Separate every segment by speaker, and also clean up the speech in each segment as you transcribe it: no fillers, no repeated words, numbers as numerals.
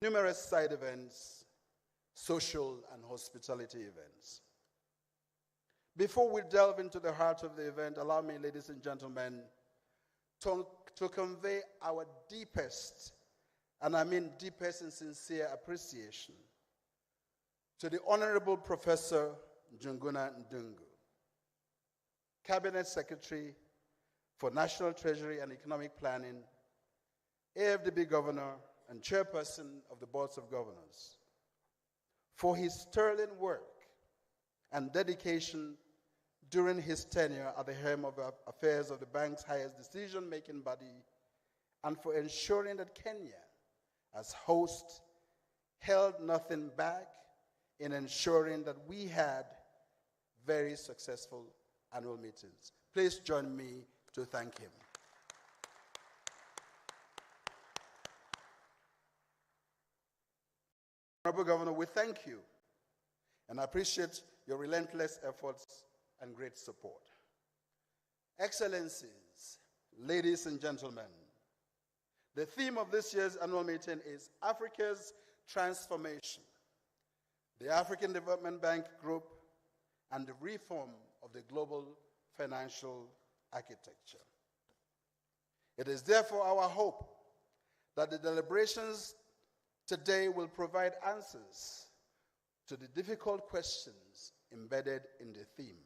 Speaker 1: numerous side events, social and hospitality events. Before we delve into the heart of the event, allow me, ladies and gentlemen, to convey our deepest, and I mean deepest and sincere appreciation to the Honorable Professor Njuguna Ndungu, Cabinet Secretary for National Treasury and Economic Planning, AFDB Governor and Chairperson of the Boards of Governors, for his sterling work and dedication during his tenure at the helm of the affairs of the bank's highest decision-making body, and for ensuring that Kenya, as host, held nothing back in ensuring that we had very successful annual meetings. Please join me to thank him. Honorable Governor, we thank you and appreciate your relentless efforts and great support. Excellencies, ladies and gentlemen, the theme of this year's annual meeting is Africa's Transformation, the African Development Bank Group, and the reform of the global financial architecture. It is therefore our hope that the deliberations today will provide answers to the difficult questions embedded in the theme.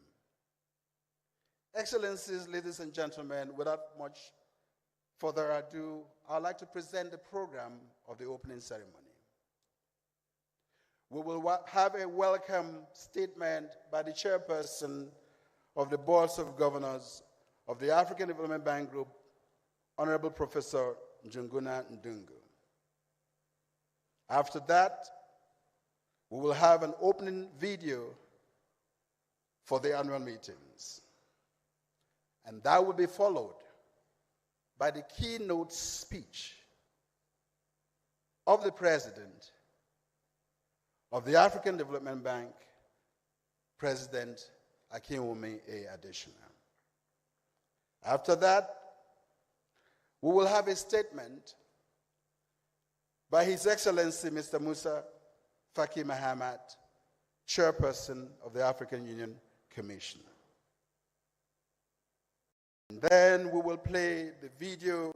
Speaker 1: Excellencies, ladies and gentlemen, without much further ado, I'd like to present the program of the opening ceremony. We will have a welcome statement by the chairperson of the Boards of Governors of the African Development Bank Group, Honorable Professor Njuguna Ndungu. After that, we will have an opening video for the annual meetings. And that will be followed by the keynote speech of the President of the African Development Bank, President Akinwumi A. Adesina. After that, we will have a statement by His Excellency Mr. Musa Faki Mahamat, Chairperson of the African Union Commission. And then we will play the video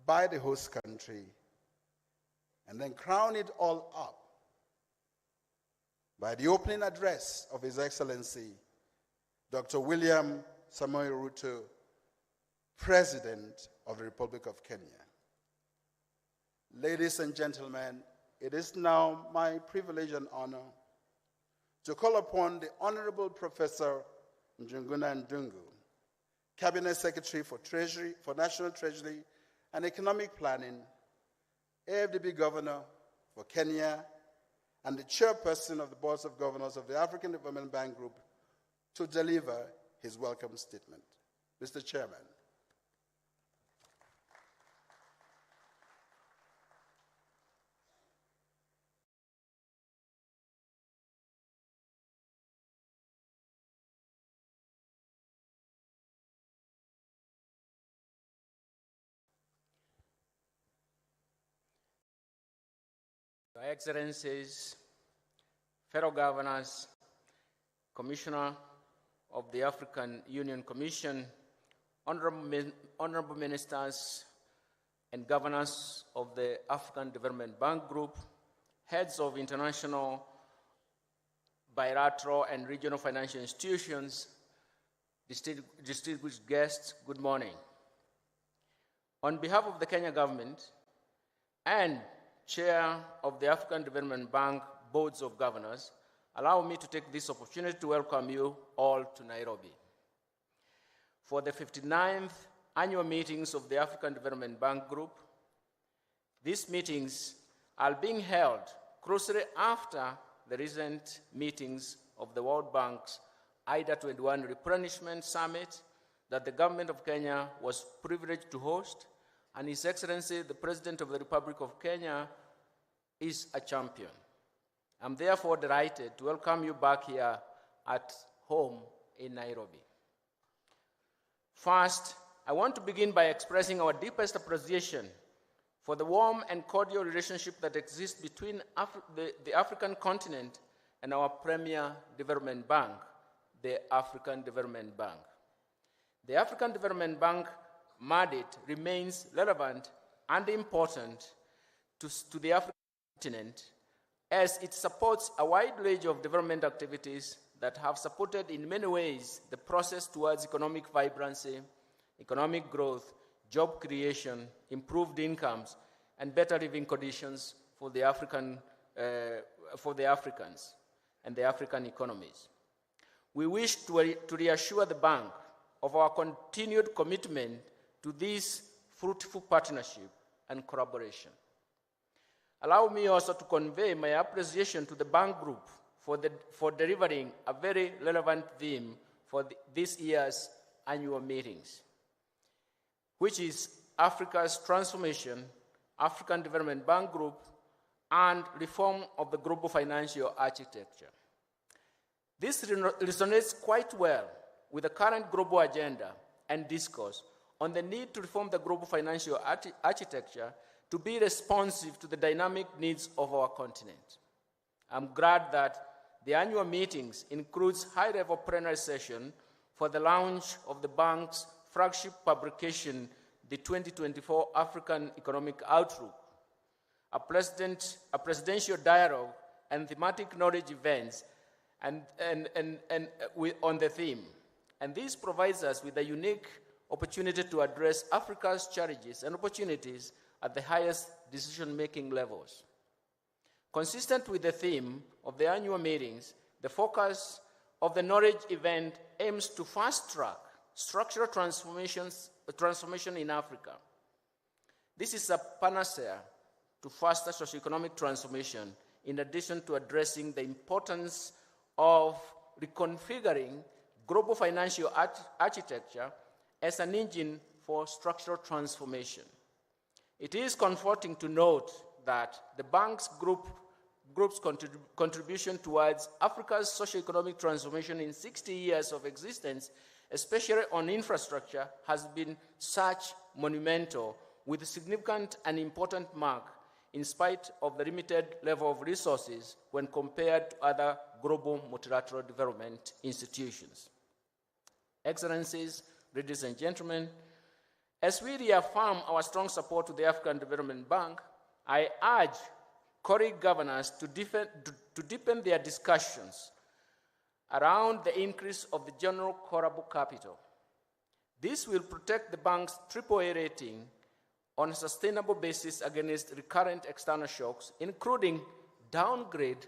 Speaker 1: by the host country and then crown it all up by the opening address of His Excellency Dr. William Samoei Ruto, President of the Republic of Kenya. Ladies and gentlemen, it is now my privilege and honor to call upon the Honorable Professor Njuguna Ndungu, Cabinet Secretary for National Treasury and Economic Planning, AFDB Governor for Kenya, and the Chairperson of the Boards of Governors of the African Development Bank Group to deliver his welcome statement. Mr. Chairman.
Speaker 2: Your Excellencies, fellow governors, Commissioner of the African Union Commission, honorable ministers and governors of the African Development Bank Group, heads of international, bilateral and regional financial institutions, distinguished guests, good morning. On behalf of the Kenya government and Chair of the African Development Bank Boards of Governors, allow me to take this opportunity to welcome you all to Nairobi for the 59th annual meetings of the African Development Bank Group. These meetings are being held closely after the recent meetings of the World Bank's IDA 21 Replenishment Summit that the government of Kenya was privileged to host, and His Excellency, the President of the Republic of Kenya, is a champion. I'm therefore delighted to welcome you back here at home in Nairobi. First, I want to begin by expressing our deepest appreciation for the warm and cordial relationship that exists between the African continent and our premier development bank, the African Development Bank. The African Development Bank mandate remains relevant and important to the African continent, as it supports a wide range of development activities that have supported in many ways the process towards economic vibrancy, economic growth, job creation, improved incomes, and better living conditions for the Africans and the African economies. We wish to reassure the bank of our continued commitment to this fruitful partnership and collaboration. Allow me also to convey my appreciation to the bank group for delivering a very relevant theme for this year's annual meetings, which is Africa's transformation, African Development Bank Group, and reform of the global financial architecture. This resonates quite well with the current global agenda and discourse on the need to reform the global financial architecture to be responsive to the dynamic needs of our continent. I'm glad that the annual meetings includes high-level plenary session for the launch of the bank's flagship publication, the 2024 African Economic Outlook, a presidential dialogue and thematic knowledge events on the theme. And this provides us with a unique opportunity to address Africa's challenges and opportunities at the highest decision-making levels. Consistent with the theme of the annual meetings, the focus of the knowledge event aims to fast-track structural transformation in Africa. This is a panacea to faster socioeconomic transformation, in addition to addressing the importance of reconfiguring global financial architecture as an engine for structural transformation. It is comforting to note that the bank's group's contribution towards Africa's socioeconomic transformation in 60 years of existence, especially on infrastructure, has been such monumental, with a significant and important mark in spite of the limited level of resources when compared to other global multilateral development institutions. Excellencies, ladies and gentlemen, as we reaffirm our strong support to the African Development Bank, I urge colleague governors to deepen their discussions around the increase of the general callable capital. This will protect the bank's AAA rating on a sustainable basis against recurrent external shocks, including downgrade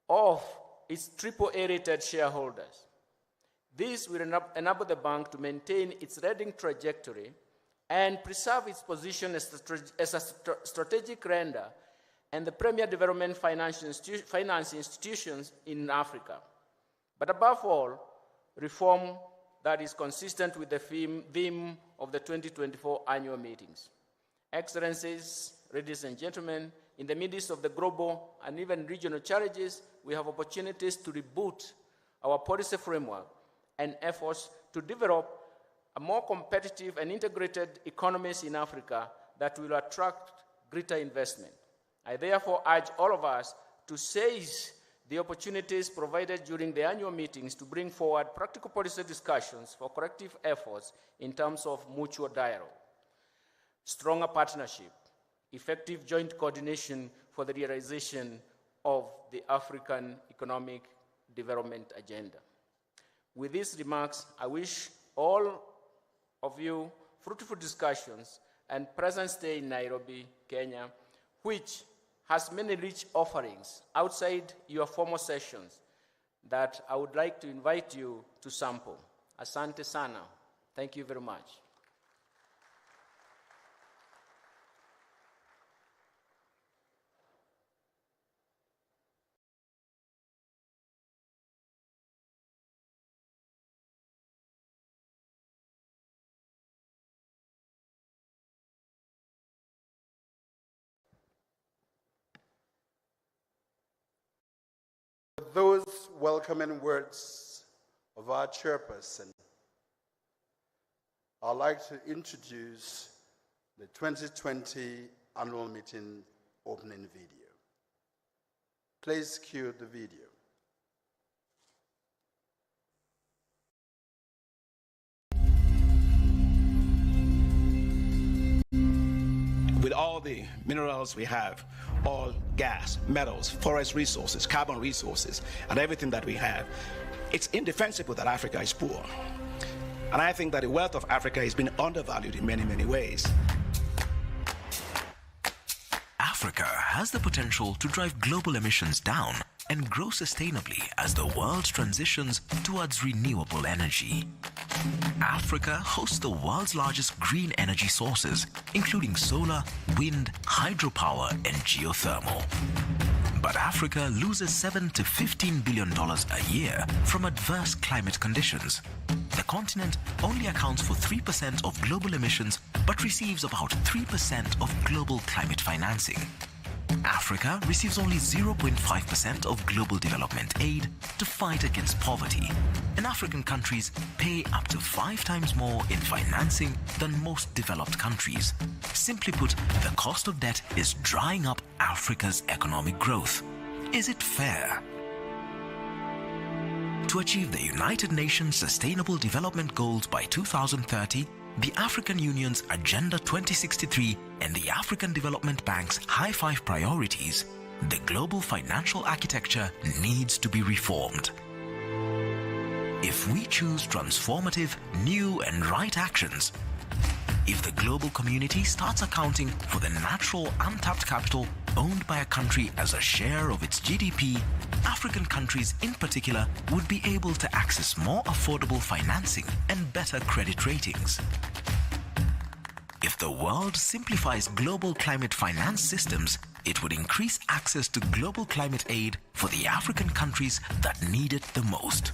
Speaker 2: of its AAA-rated shareholders. This will enable the bank to maintain its rating trajectory and preserve its position as a strategic lender and the premier development finance institutions in Africa. But above all, reform that is consistent with the theme of the 2024 annual meetings. Excellencies, ladies and gentlemen, in the midst of the global and even regional challenges, we have opportunities to reboot our policy framework and efforts to develop a more competitive and integrated economies in Africa that will attract greater investment. I therefore urge all of us to seize the opportunities provided during the annual meetings to bring forward practical policy discussions for collective efforts in terms of mutual dialogue, stronger partnership, effective joint coordination for the realization of the African Economic Development Agenda. With these remarks, I wish all of you fruitful discussions and present stay in Nairobi, Kenya, which has many rich offerings outside your formal sessions that I would like to invite you to sample. Asante sana. Thank you very much.
Speaker 1: With those welcoming words of our chairperson, I'd like to introduce the 2020 annual meeting opening video. Please cue the video.
Speaker 3: With all the minerals we have, oil, gas, metals, forest resources, carbon resources, and everything that we have, it's indefensible that Africa is poor. And I think that the wealth of Africa has been undervalued in many, many ways.
Speaker 4: Africa has the potential to drive global emissions down and grow sustainably as the world transitions towards renewable energy. Africa hosts the world's largest green energy sources, including solar, wind, hydropower, and geothermal. But Africa loses $7 to $15 billion a year from adverse climate conditions. The continent only accounts for 3% of global emissions, but receives about 3% of global climate financing. Africa receives only 0.5% of global development aid to fight against poverty, and African countries pay up to 5 times more in financing than most developed countries. Simply put, the cost of debt is drying up Africa's economic growth. Is it fair? To achieve the United Nations Sustainable Development Goals by 2030, the African Union's Agenda 2063 and the African Development Bank's High 5 priorities, the global financial architecture needs to be reformed. If we choose transformative, new and right actions, if the global community starts accounting for the natural untapped capital owned by a country as a share of its GDP, African countries in particular would be able to access more affordable financing and better credit ratings. If the world simplifies global climate finance systems, it would increase access to global climate aid for the African countries that need it the most.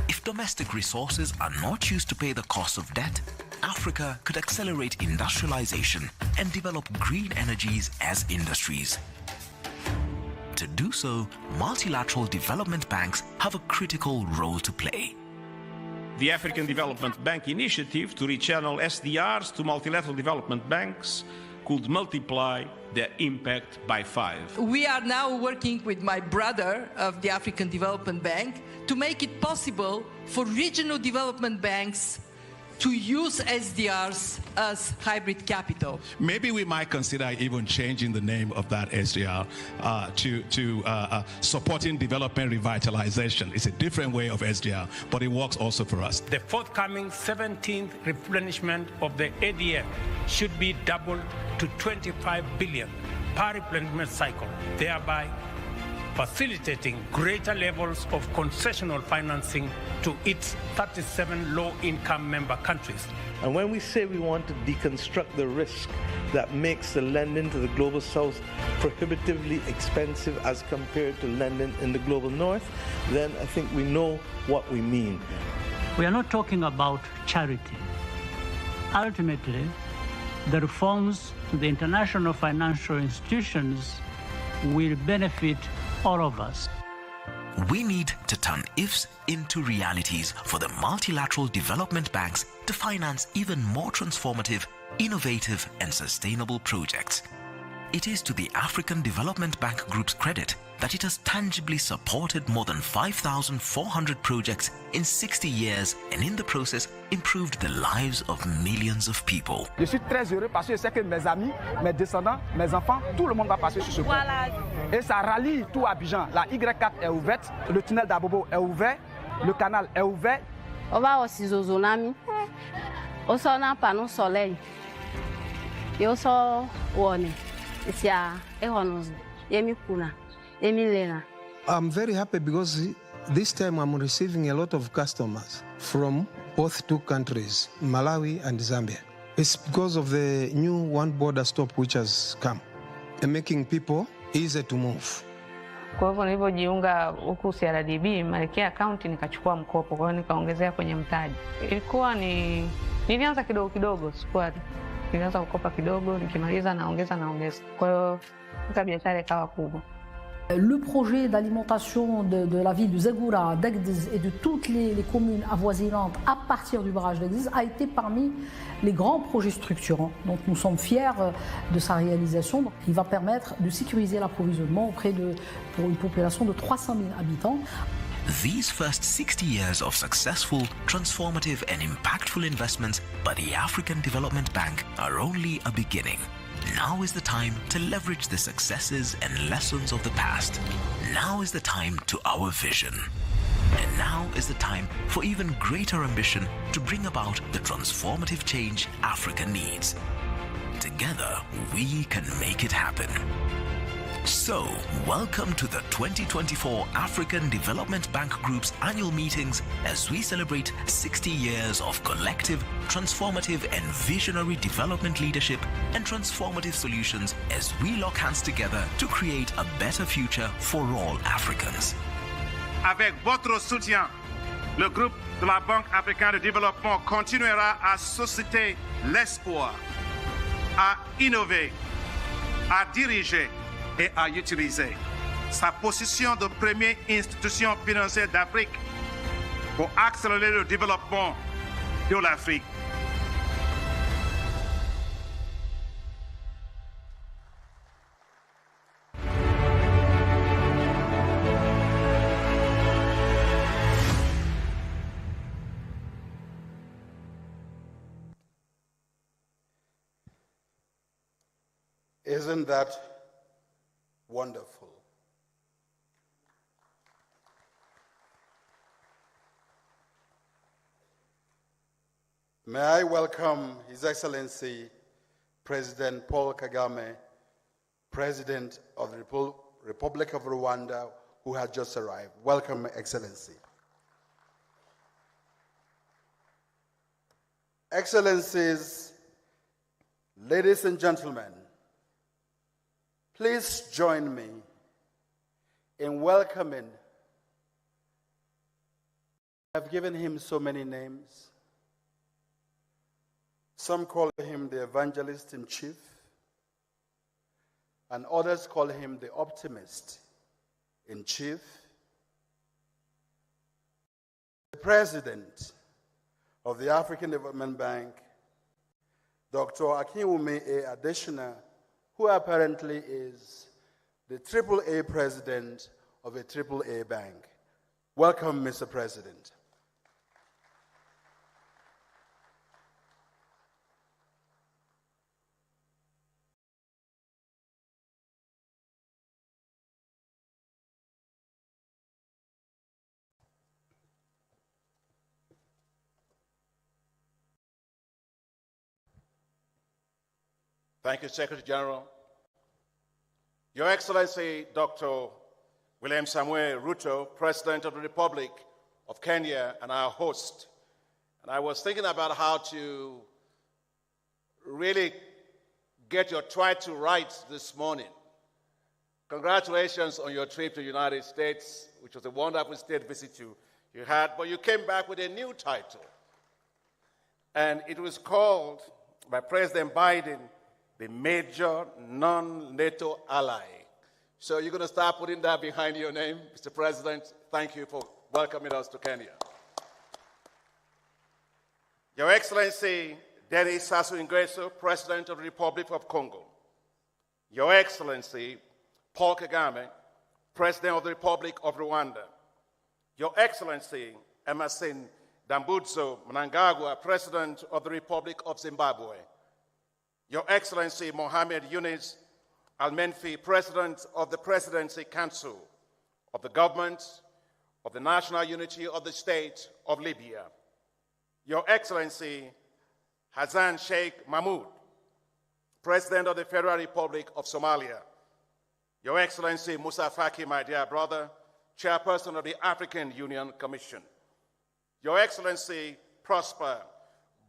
Speaker 4: If domestic resources are not used to pay the cost of debt, Africa could accelerate industrialization and develop green energies as industries. To do so, multilateral development banks have a critical role to play.
Speaker 5: The African Development Bank initiative to rechannel SDRs to multilateral development banks could multiply their impact by 5.
Speaker 6: We are now working with my brother of the African Development Bank to make it possible for regional development banks to use SDRs as hybrid capital.
Speaker 7: Maybe we might consider even changing the name of that SDR to supporting development revitalization. It's a different way of SDR, but it works also for us.
Speaker 8: The forthcoming 17th replenishment of the ADF should be doubled to 25 billion per replenishment cycle, thereby facilitating greater levels of concessional financing to its 37 low-income member countries.
Speaker 9: And when we say we want to deconstruct the risk that makes the lending to the global south prohibitively expensive as compared to lending in the global north, then I think we know what we mean.
Speaker 10: We are not talking about charity. Ultimately, the reforms to the international financial institutions will benefit all of us.
Speaker 4: We need to turn ifs into realities for the multilateral development banks to finance even more transformative, innovative, and sustainable projects. It is to the African Development Bank Group's credit that it has tangibly supported more than 5,400 projects in 60 years and in the process improved the lives of millions of people.
Speaker 11: Je suis très heureux parce que je sais que mes amis, mes descendants, mes enfants, tout le monde va passer sur ce pont. Et ça rallie tout Abidjan. La Y4 est ouverte, le tunnel d'Abobo est ouvert, le canal est ouvert.
Speaker 12: On va aussi au tsunami. On s'en a pas non soleil. Et on s'en warning.
Speaker 13: I'm very happy because this time I'm receiving a lot of customers from both two countries, Malawi and Zambia. It's because of the new one border stop which has come and making people easier to move.
Speaker 14: Kwa hivyo nilipojiunga huku CRDB, Malkia account nikachukua mkopo, kwa hiyo nikaongezea kwenye mtaji. Ilikuwa nilianza kidogo kidogo, sikuwa nilianza kukopa kidogo, nikimaliza naongeza. Kwa hiyo biashara ikawa kubwa.
Speaker 15: Le projet d'alimentation de la ville de Zagora, d'Agdez et de toutes les communes avoisinantes à partir du barrage d'Agdez a été parmi les grands projets structurants. Donc nous sommes fiers de sa réalisation. Il va permettre de sécuriser l'approvisionnement pour une population de 300 000 habitants.
Speaker 4: These first 60 years of successful, transformative and impactful investments by the African Development Bank are only a beginning. Now is the time to leverage the successes and lessons of the past. Now is the time to our vision. And now is the time for even greater ambition to bring about the transformative change Africa needs. Together, we can make it happen. So, welcome to the 2024 African Development Bank Group's annual meetings as we celebrate 60 years of collective, transformative and visionary development leadership and transformative solutions as we lock hands together to create a better future for all Africans.
Speaker 16: Avec votre soutien, le groupe de la Banque africaine de développement continuera à susciter l'espoir, à innover, à diriger et à utiliser sa position de première institution financière d'Afrique pour accélérer le développement de l'Afrique.
Speaker 1: Isn't that wonderful? May I welcome His Excellency President Paul Kagame, President of the Republic of Rwanda, who has just arrived. Welcome, Excellency. Excellencies, ladies and gentlemen, please join me in welcoming. I've given him so many names. Some call him the evangelist in chief, and others call him the optimist in chief. The president of the African Development Bank, Dr. Akinwumi A. Adesina, who apparently is the AAA president of a AAA bank. Welcome, Mr. President.
Speaker 16: Thank you, Secretary General. Your Excellency, Dr. William Samuel Ruto, President of the Republic of Kenya, and our host. And I was thinking about how to really get your title right this morning. Congratulations on your trip to the United States, which was a wonderful state visit you had, but you came back with a new title. And it was called by President Biden, the major non-NATO ally. So you're going to start putting that behind your name, Mr. President. Thank you for welcoming us to Kenya. Your Excellency, Denis Sassou Nguesso, President of the Republic of Congo. Your Excellency, Paul Kagame, President of the Republic of Rwanda. Your Excellency, Emerson Dambudzo Mnangagwa, President of the Republic of Zimbabwe. Your Excellency Mohamed Yunus Al-Menfi, President of the Presidency Council of the Government of the National Unity of the State of Libya. Your Excellency Hassan Sheikh Mahmoud, President of the Federal Republic of Somalia. Your Excellency Musa Faki, my dear brother, Chairperson of the African Union Commission. Your Excellency Prosper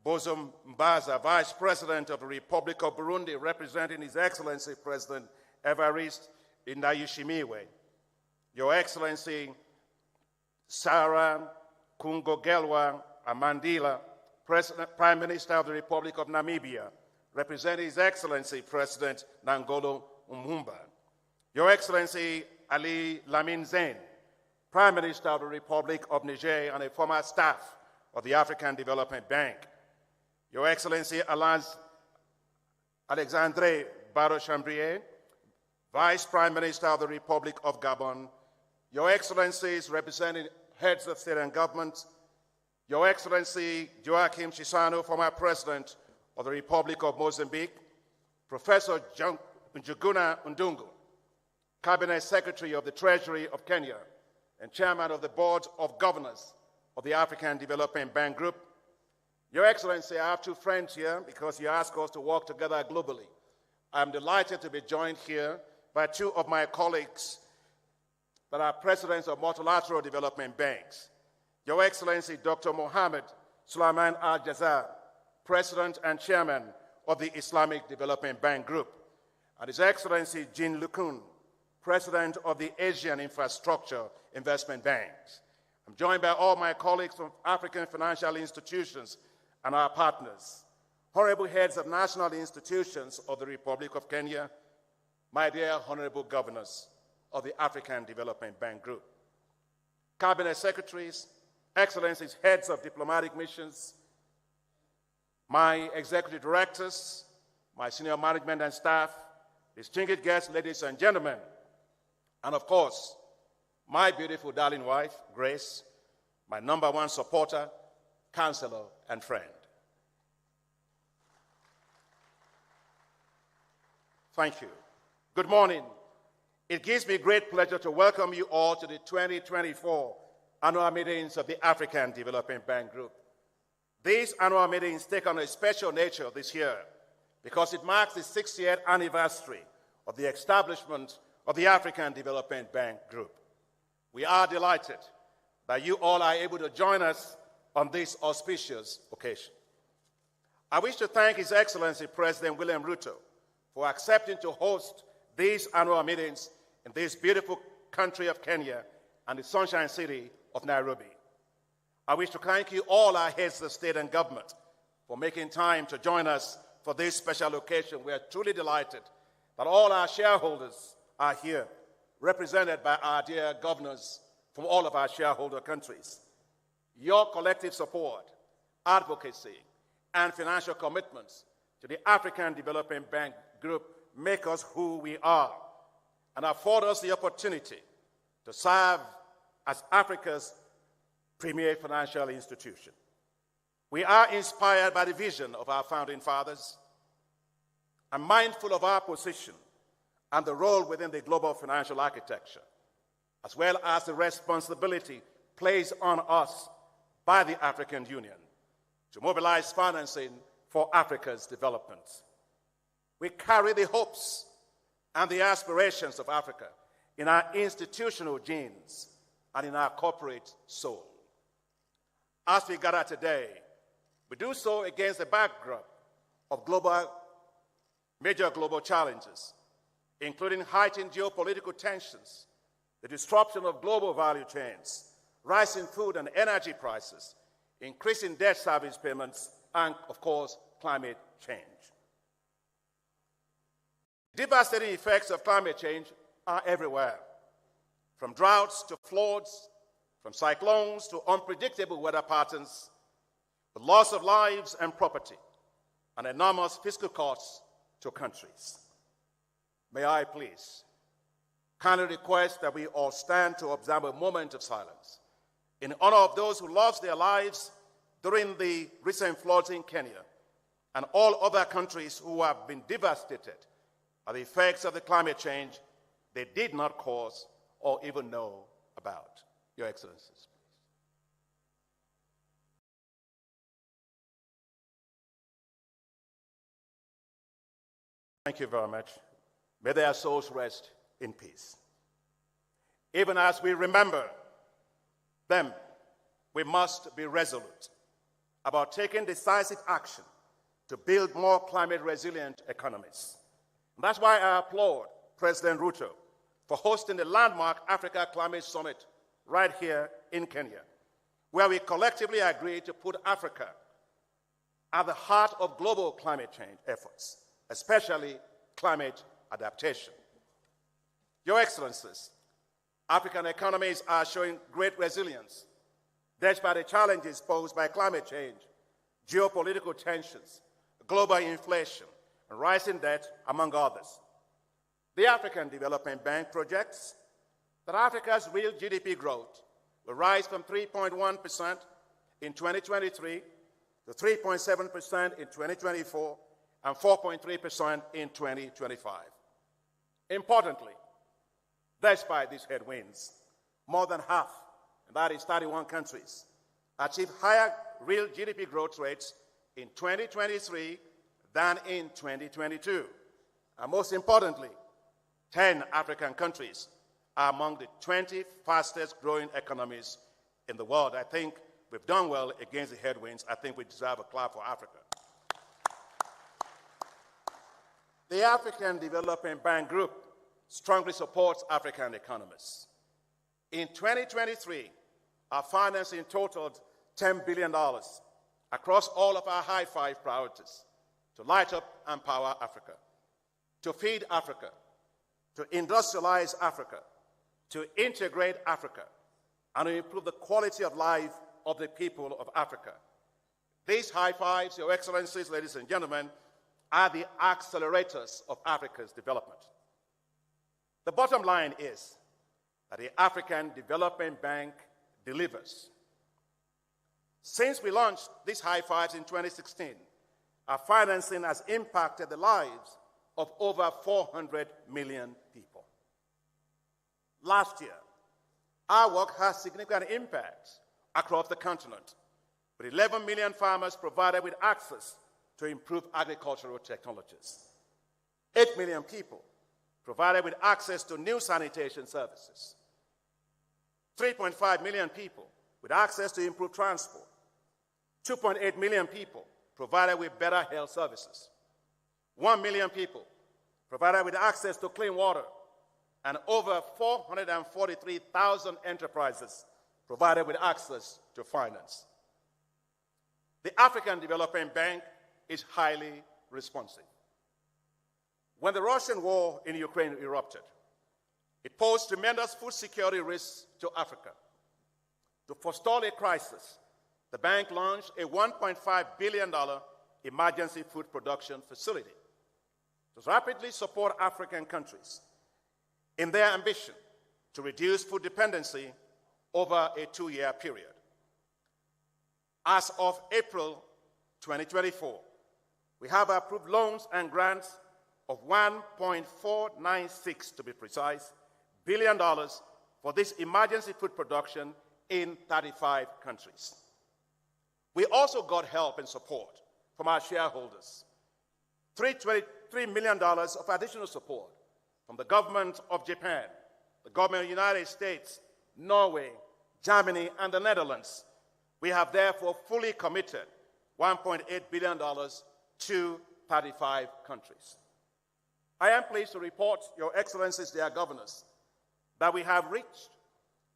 Speaker 16: Bozum Mbaza, Vice President of the Republic of Burundi, representing His Excellency President Evariste Ndayishimiye. Your Excellency Sarah Kungogelwa Amandila, Prime Minister of the Republic of Namibia, representing His Excellency President Nangolo Umumba. Your Excellency Ali Lamine Zain, Prime Minister of the Republic of Niger and a former staff of the African Development Bank. Your Excellency Alexandre Baro-Chambrier, Vice Prime Minister of the Republic of Gabon, Your Excellencies representing heads of state and government, Your Excellency Joachim Chissano, former President of the Republic of Mozambique, Professor Njuguna Ndungu, Cabinet Secretary of the Treasury of Kenya and Chairman of the Board of Governors of the African Development Bank Group. Your Excellency, I have two friends here because you asked us to work together globally. I'm delighted to be joined here by two of my colleagues that are presidents of multilateral development banks. Your Excellency, Dr. Mohammed Sulaiman Al-Jazar, President and Chairman of the Islamic Development Bank Group, and His Excellency Jean Lukun, President of the Asian Infrastructure Investment Banks. I'm joined by all my colleagues from African financial institutions and our partners, honorable heads of national institutions of the Republic of Kenya, my dear honorable governors of the African Development Bank Group, cabinet secretaries, excellencies, heads of diplomatic missions, my executive directors, my senior management and staff, distinguished guests, ladies and gentlemen, and of course, my beautiful darling wife, Grace, my #1 supporter, counselor, and friend. Thank you. Good morning. It gives me great pleasure to welcome you all to the 2024 annual meetings of the African Development Bank Group. These annual meetings take on a special nature this year because it marks the 60th anniversary of the establishment of the African Development Bank Group. We are delighted that you all are able to join us on this auspicious occasion. I wish to thank His Excellency President William Ruto for accepting to host these annual meetings in this beautiful country of Kenya and the Sunshine City of Nairobi. I wish to thank you all, our heads of state and government, for making time to join us for this special occasion. We are truly delighted that all our shareholders are here, represented by our dear governors from all of our shareholder countries. Your collective support, advocacy, and financial commitments to the African Development Bank Group make us who we are and afford us the opportunity to serve as Africa's premier financial institution. We are inspired by the vision of our founding fathers and mindful of our position and the role within the global financial architecture, as well as the responsibility placed on us by the African Union to mobilize financing for Africa's development. We carry the hopes and the aspirations of Africa in our institutional genes and in our corporate soul. As we gather today, we do so against the backdrop of major global challenges, including heightened geopolitical tensions, the disruption of global value chains, rising food and energy prices, increasing debt service payments, and, of course, climate change. Devastating effects of climate change are everywhere, from droughts to floods, from cyclones to unpredictable weather patterns, the loss of lives and property, and enormous fiscal costs to countries. May I please kindly request that we all stand to observe a moment of silence in honor of those who lost their lives during the recent floods in Kenya and all other countries who have been devastated by the effects of the climate change they did not cause or even know about. Your Excellencies, please. Thank you very much. May their souls rest in peace. Even as we remember them, we must be resolute about taking decisive action to build more climate-resilient economies. And that's why I applaud President Ruto for hosting the landmark Africa Climate Summit right here in Kenya, where we collectively agreed to put Africa at the heart of global climate change efforts, especially climate adaptation. Your Excellencies, African economies are showing great resilience, despite the challenges posed by climate change, geopolitical tensions, global inflation, and rising debt, among others. The African Development Bank projects that Africa's real GDP growth will rise from 3.1% in 2023 to 3.7% in 2024 and 4.3% in 2025. Importantly, despite these headwinds, more than half, and that is 31 countries, achieved higher real GDP growth rates in 2023 than in 2022. And most importantly, 10 African countries are among the 20 fastest growing economies in the world. I think we've done well against the headwinds. I think we deserve a clap for Africa. The African Development Bank Group strongly supports African economists. In 2023, our financing totaled $10 billion across all of our high five priorities: to light up and power Africa, to feed Africa, to industrialize Africa, to integrate Africa, and to improve the quality of life of the people of Africa. These high fives, Your Excellencies, ladies and gentlemen, are the accelerators of Africa's development. The bottom line is that the African Development Bank delivers. Since we launched these high fives in 2016, our financing has impacted the lives of over 400 million people. Last year, our work has significant impacts across the continent, with 11 million farmers provided with access to improved agricultural technologies, 8 million people provided with access to new sanitation services, 3.5 million people with access to improved transport, 2.8 million people provided with better health services, 1 million people provided with access to clean water, and over 443,000 enterprises provided with access to finance. The African Development Bank is highly responsive. When the Russian war in Ukraine erupted, it posed tremendous food security risks to Africa. To forestall a crisis, the bank launched a $1.5 billion emergency food production facility to rapidly support African countries in their ambition to reduce food dependency over a 2-year period. As of April 2024, we have approved loans and grants of $1.496, to be precise, billion for this emergency food production in 35 countries. We also got help and support from our shareholders. $323 million of additional support from the government of Japan, the government of the United States, Norway, Germany, and the Netherlands. We have therefore fully committed $1.8 billion to 35 countries. I am pleased to report, Your Excellencies, dear governors, that we have reached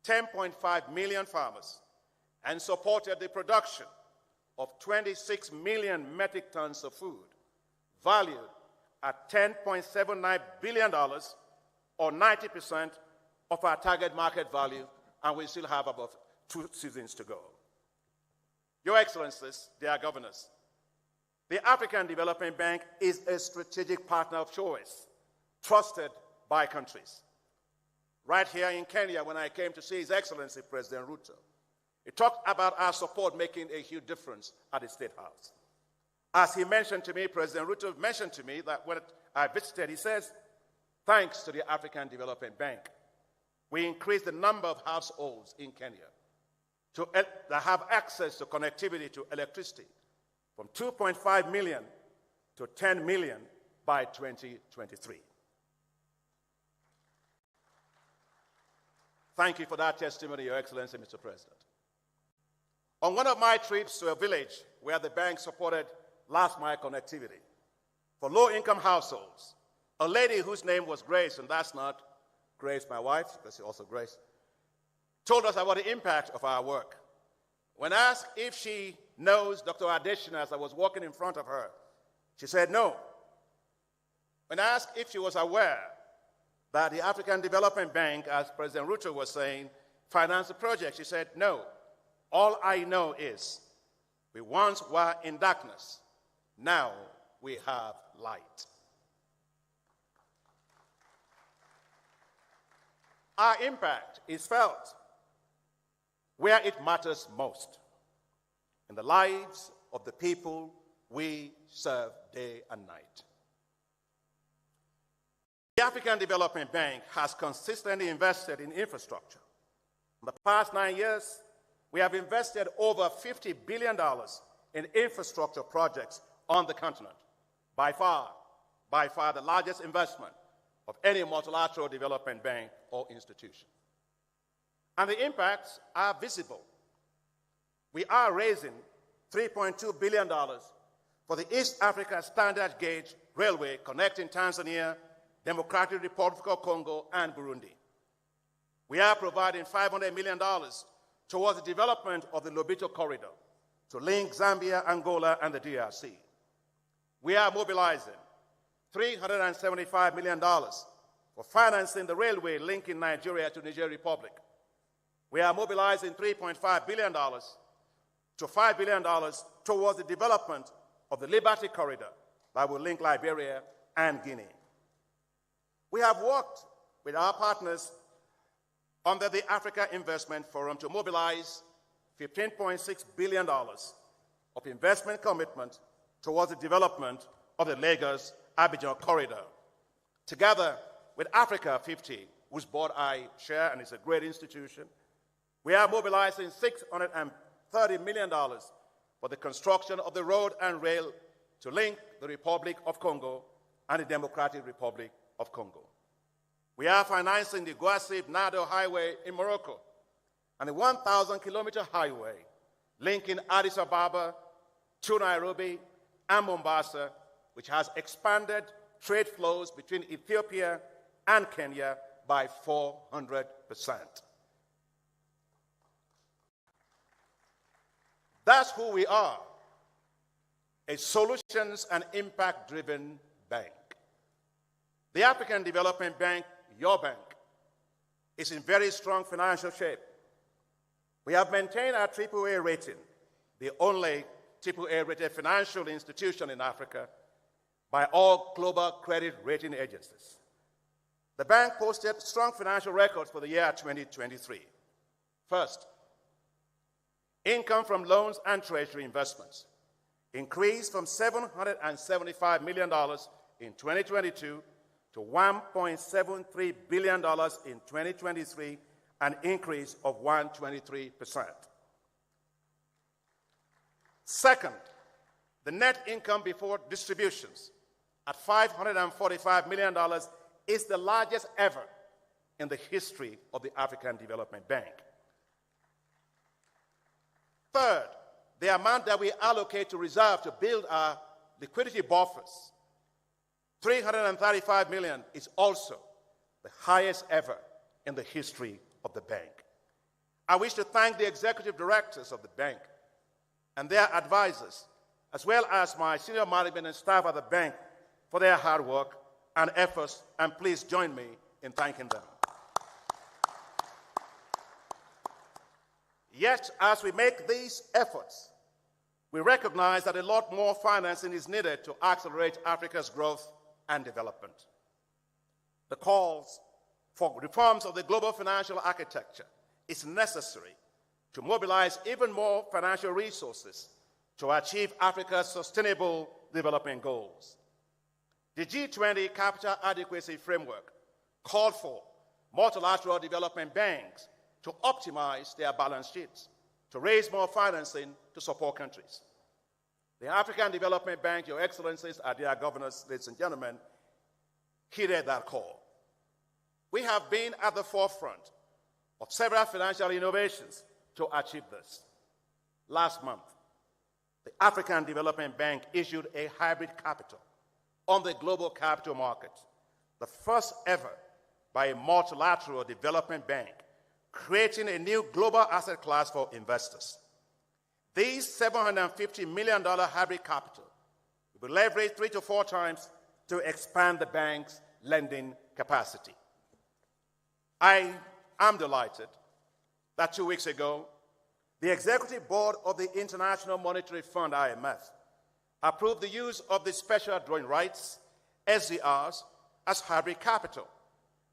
Speaker 16: 10.5 million farmers and supported the production of 26 million metric tons of food, valued at $10.79 billion, or 90% of our target market value, and we still have about 2 seasons to go. Your Excellencies, dear governors, the African Development Bank is a strategic partner of choice, trusted by countries. Right here in Kenya, when I came to see His Excellency President Ruto, he talked about our support making a huge difference at the State House. As he mentioned to me, President Ruto mentioned to me that when I visited, he says, thanks to the African Development Bank, we increased the number of households in Kenya that have access to connectivity to electricity from 2.5 million to 10 million by 2023. Thank you for that testimony, Your Excellency, Mr. President. On one of my trips to a village where the bank supported last-mile connectivity for low-income households, a lady whose name was Grace, and that's not Grace, my wife, that's also Grace, told us about the impact of our work. When asked if she knows Dr. Adeshina as I was walking in front of her, she said no. When asked if she was aware that the African Development Bank, as President Ruto was saying, finance the project. She said, no, all I know is we once were in darkness, now we have light. Our impact is felt where it matters most, in the lives of the people we serve day and night. The African Development Bank has consistently invested in infrastructure. In the past 9 years, we have invested over $50 billion in infrastructure projects on the continent. By far the largest investment of any multilateral development bank or institution. And the impacts are visible. We are raising $3.2 billion for the East Africa Standard Gauge Railway connecting Tanzania, Democratic Republic of Congo, and Burundi. We are providing $500 million towards the development of the Lobito Corridor to link Zambia, Angola, and the DRC. We are mobilizing $375 million for financing the railway linking Nigeria to Niger Republic. We are mobilizing $3.5 billion to $5 billion towards the development of the Liberty Corridor that will link Liberia and Guinea. We have worked with our partners under the Africa Investment Forum to mobilize $15.6 billion of investment commitment towards the development of the Lagos-Abidjan corridor. Together with Africa 50, whose board I share and is a great institution, we are mobilizing $630 million for the construction of the road and rail to link the Republic of Congo and the Democratic Republic of Congo. We are financing the Guassib-Nado Highway in Morocco and the 1,000-kilometer highway linking Addis Ababa to Nairobi and Mombasa, which has expanded trade flows between Ethiopia and Kenya by 400%. That's who we are, a solutions and impact-driven bank. The African Development Bank, your bank, is in very strong financial shape. We have maintained our AAA rating, the only AAA-rated financial institution in Africa, by all global credit rating agencies. The bank posted strong financial records for the year 2023. First, income from loans and treasury investments increased from $775 million in 2022 to $1.73 billion in 2023, an increase of 123%. Second, the net income before distributions at $545 million is the largest ever in the history of the African Development Bank. Third, the amount that we allocate to reserve to build our liquidity buffers, $335 million, is also the highest ever in the history of the bank. I wish to thank the executive directors of the bank and their advisors, as well as my senior management and staff at the bank for their hard work and efforts, and please join me in thanking them. Yet, as we make these efforts, we recognize that a lot more financing is needed to accelerate Africa's growth and development. The calls for reforms of the global financial architecture is necessary to mobilize even more financial resources to achieve Africa's sustainable development goals. The G20 Capital Adequacy Framework called for multilateral development banks to optimize their balance sheets, to raise more financing to support countries. The African Development Bank, Your Excellencies, our dear governors, ladies and gentlemen, heeded that call. We have been at the forefront of several financial innovations to achieve this. Last month, the African Development Bank issued a hybrid capital on the global capital market, the first ever by a multilateral development bank, creating a new global asset class for investors. These $750 million hybrid capital will be leveraged 3 to 4 times to expand the bank's lending capacity. I am delighted that 2 weeks ago, the Executive Board of the International Monetary Fund, IMF, approved the use of the Special Drawing Rights, SDRs, as hybrid capital,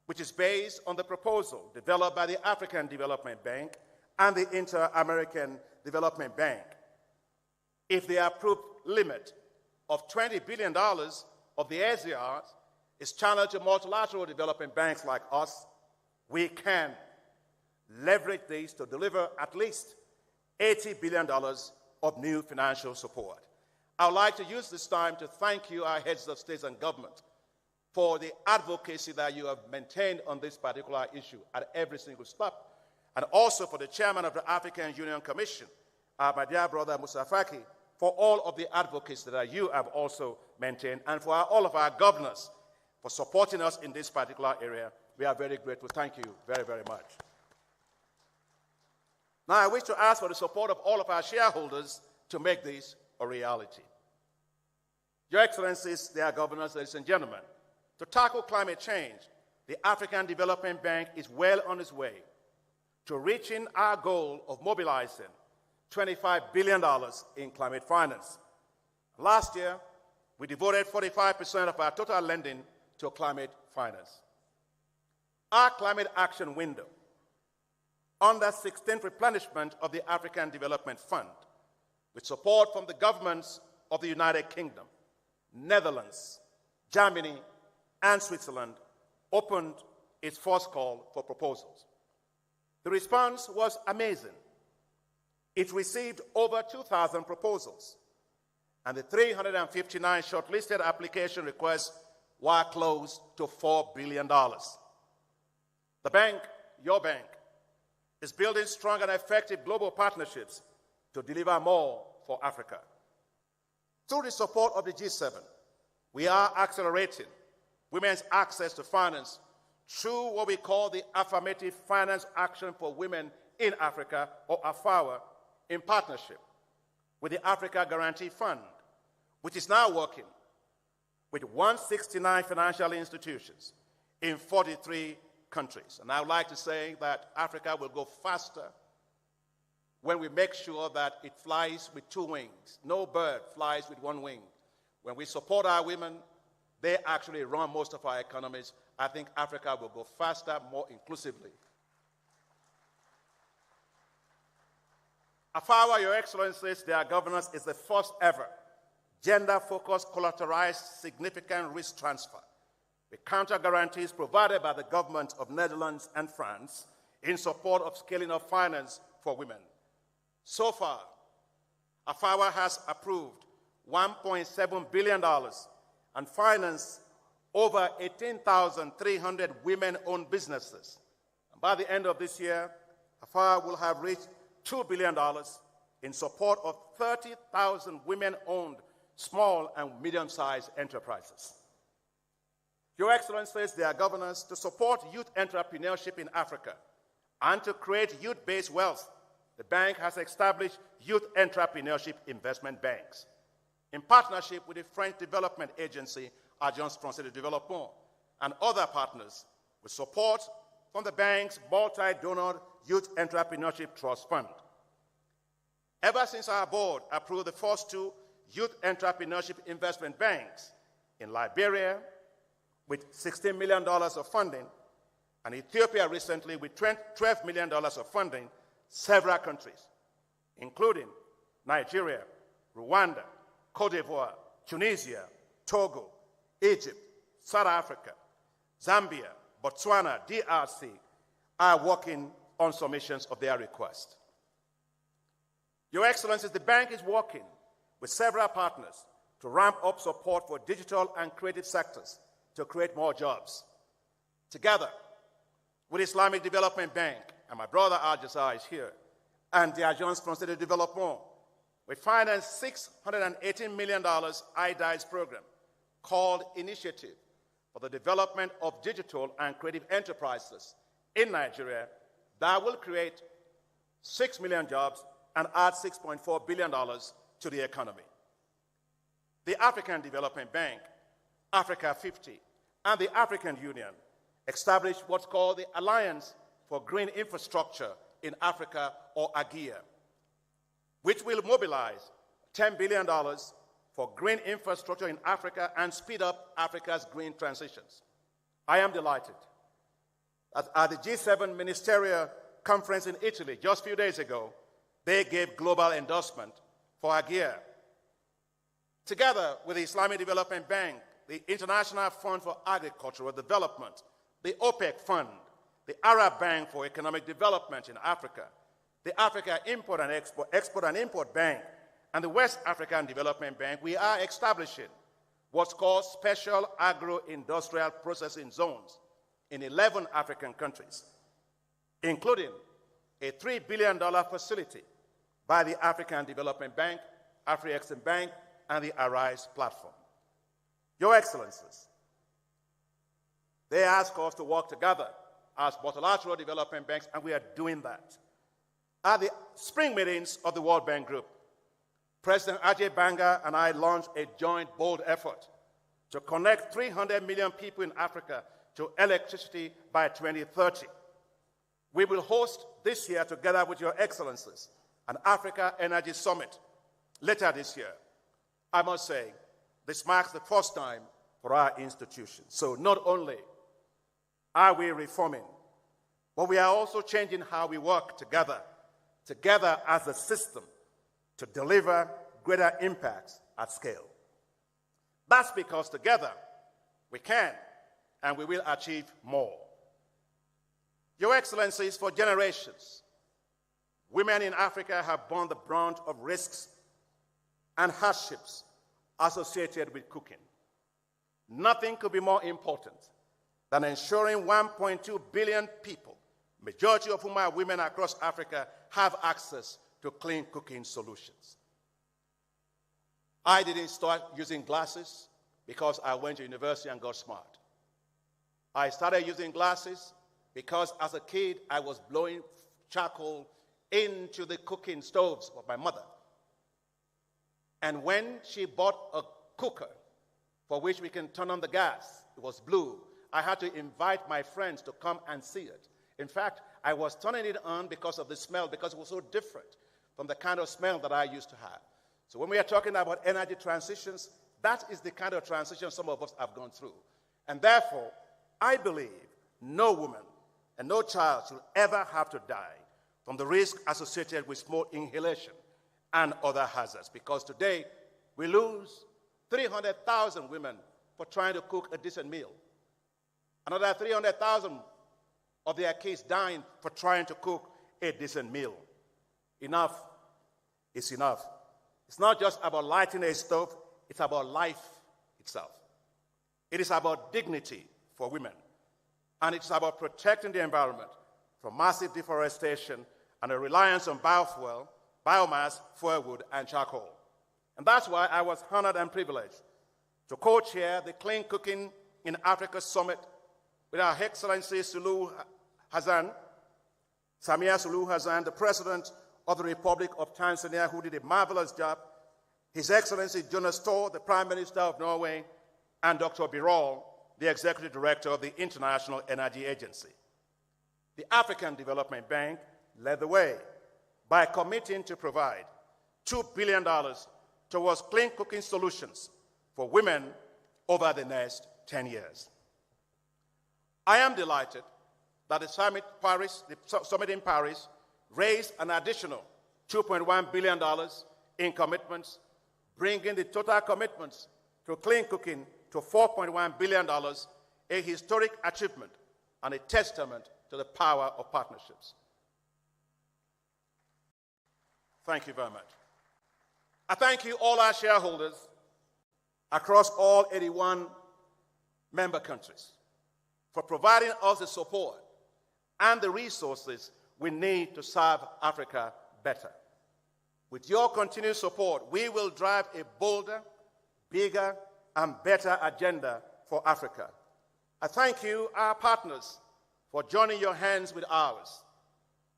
Speaker 16: which is based on the proposal developed by the African Development Bank and the Inter-American Development Bank. If the approved limit of $20 billion of the SDRs is channeled to multilateral development banks like us, we can leverage these to deliver at least $80 billion of new financial support. I would like to use this time to thank you, our heads of states and government, for the advocacy that you have maintained on this particular issue at every single step, and also for the chairman of the African Union Commission, my dear brother Musa Faki, for all of the advocacy that you have also maintained, and for all of our governors for supporting us in this particular area. We are very grateful. Thank you very, very much. Now, I wish to ask for the support of all of our shareholders to make this a reality. Your Excellencies, dear governors, ladies and gentlemen, to tackle climate change, the African Development Bank is well on its way to reaching our goal of mobilizing $25 billion in climate finance. Last year, we devoted 45% of our total lending to climate finance. Our climate action window, under 16th replenishment of the African Development Fund, with support from the governments of the United Kingdom, Netherlands, Germany, and Switzerland, opened its first call for proposals. The response was amazing. It received over 2,000 proposals, and the 359 shortlisted application requests were close to $4 billion. The bank, your bank, is building strong and effective global partnerships to deliver more for Africa. Through the support of the G7, we are accelerating women's access to finance through what we call the Affirmative Finance Action for Women in Africa, or AFAWA, in partnership with the Africa Guarantee Fund, which is now working with 169 financial institutions in 43 countries. And I would like to say that Africa will go faster when we make sure that it flies with two wings. No bird flies with one wing. When we support our women, they actually run most of our economies. I think Africa will go faster, more inclusively. AFAWA, Your Excellencies, their governance is the first ever gender-focused collateralized significant risk transfer with counter guarantees provided by the government of Netherlands and France in support of scaling of finance for women. So far, AFAWA has approved $1.7 billion and financed over 18,300 women-owned businesses. And by the end of this year, AFAWA will have reached $2 billion in support of 30,000 women-owned small and medium-sized enterprises. Your Excellencies, their governors, to support youth entrepreneurship in Africa and to create youth-based wealth, the bank has established Youth Entrepreneurship Investment Banks in partnership with the French Development Agency, Agence Française de Développement, and other partners with support from the bank's multi-donor Youth Entrepreneurship Trust Fund. Ever since our board approved the first two Youth Entrepreneurship Investment Banks in Liberia with $16 million of funding, and Ethiopia recently with $12 million of funding, several countries, including Nigeria, Rwanda, Cote d'Ivoire, Tunisia, Togo, Egypt, South Africa, Zambia, Botswana, DRC, are working on submissions of their request. Your Excellencies, the bank is working with several partners to ramp up support for digital and creative sectors to create more jobs. Together with Islamic Development Bank, and my brother Al-Jazar is here, and the Agence Française de Développement, we financed $618 million IDICE program called Initiative for the Development of Digital and Creative Enterprises in Nigeria that will create 6 million jobs and add $6.4 billion to the economy. The African Development Bank, Africa 50, and the African Union established what's called the Alliance for Green Infrastructure in Africa, or AGIA, which will mobilize $10 billion for green infrastructure in Africa and speed up Africa's green transitions. I am delighted that at the G7 Ministerial Conference in Italy just a few days ago, they gave global endorsement for AGIA. Together with the Islamic Development Bank, the International Fund for Agricultural Development, the OPEC Fund, the Arab Bank for Economic Development in Africa, the Africa Export and Import Bank, and the West African Development Bank, we are establishing what's called special agro-industrial processing zones in 11 African countries, including a $3 billion facility by the African Development Bank, Afri-Exim Bank, and the Arise platform. Your Excellencies, they ask us to work together as multilateral development banks, and we are doing that. At the spring meetings of the World Bank Group, President Ajay Banga and I launched a joint bold effort to connect 300 million people in Africa to electricity by 2030. We will host this year, together with Your Excellencies, an Africa Energy Summit later this year. I must say, this marks the first time for our institution. So not only are we reforming, but we are also changing how we work together as a system to deliver greater impacts at scale. That's because together we can and we will achieve more. Your Excellencies, for generations, women in Africa have borne the brunt of risks and hardships associated with cooking. Nothing could be more important than ensuring 1.2 billion people, majority of whom are women across Africa, have access to clean cooking solutions. I didn't start using glasses because I went to university and got smart. I started using glasses because as a kid, I was blowing charcoal into the cooking stoves of my mother. And when she bought a cooker for which we can turn on the gas, it was blue, I had to invite my friends to come and see it. In fact, I was turning it on because of the smell, because it was so different from the kind of smell that I used to have. So when we are talking about energy transitions, that is the kind of transition some of us have gone through. And therefore, I believe no woman and no child should ever have to die from the risk associated with smoke inhalation and other hazards, because today we lose 300,000 women for trying to cook a decent meal. Another 300,000 of their kids dying for trying to cook a decent meal. Enough is enough. It's not just about lighting a stove, it's about life itself. It is about dignity for women, and it's about protecting the environment from massive deforestation and a reliance on biofuel, biomass, firewood, and charcoal. And that's why I was honored and privileged to co-chair the Clean Cooking in Africa Summit with Her Excellency Suluhu Hassan, Samia Suluhu Hassan, the President of the Republic of Tanzania, who did a marvelous job, His Excellency Jonas Thor, the Prime Minister of Norway, and Dr. Birol, the Executive Director of the International Energy Agency. The African Development Bank led the way by committing to provide $2 billion towards clean cooking solutions for women over the next 10 years. I am delighted that the summit in Paris raised an additional $2.1 billion in commitments, bringing the total commitments to clean cooking to $4.1 billion, a historic achievement and a testament to the power of partnerships. Thank you very much. I thank you, all our shareholders across all 81 member countries, for providing us the support and the resources we need to serve Africa better. With your continued support, we will drive a bolder, bigger, and better agenda for Africa. I thank you, our partners, for joining your hands with ours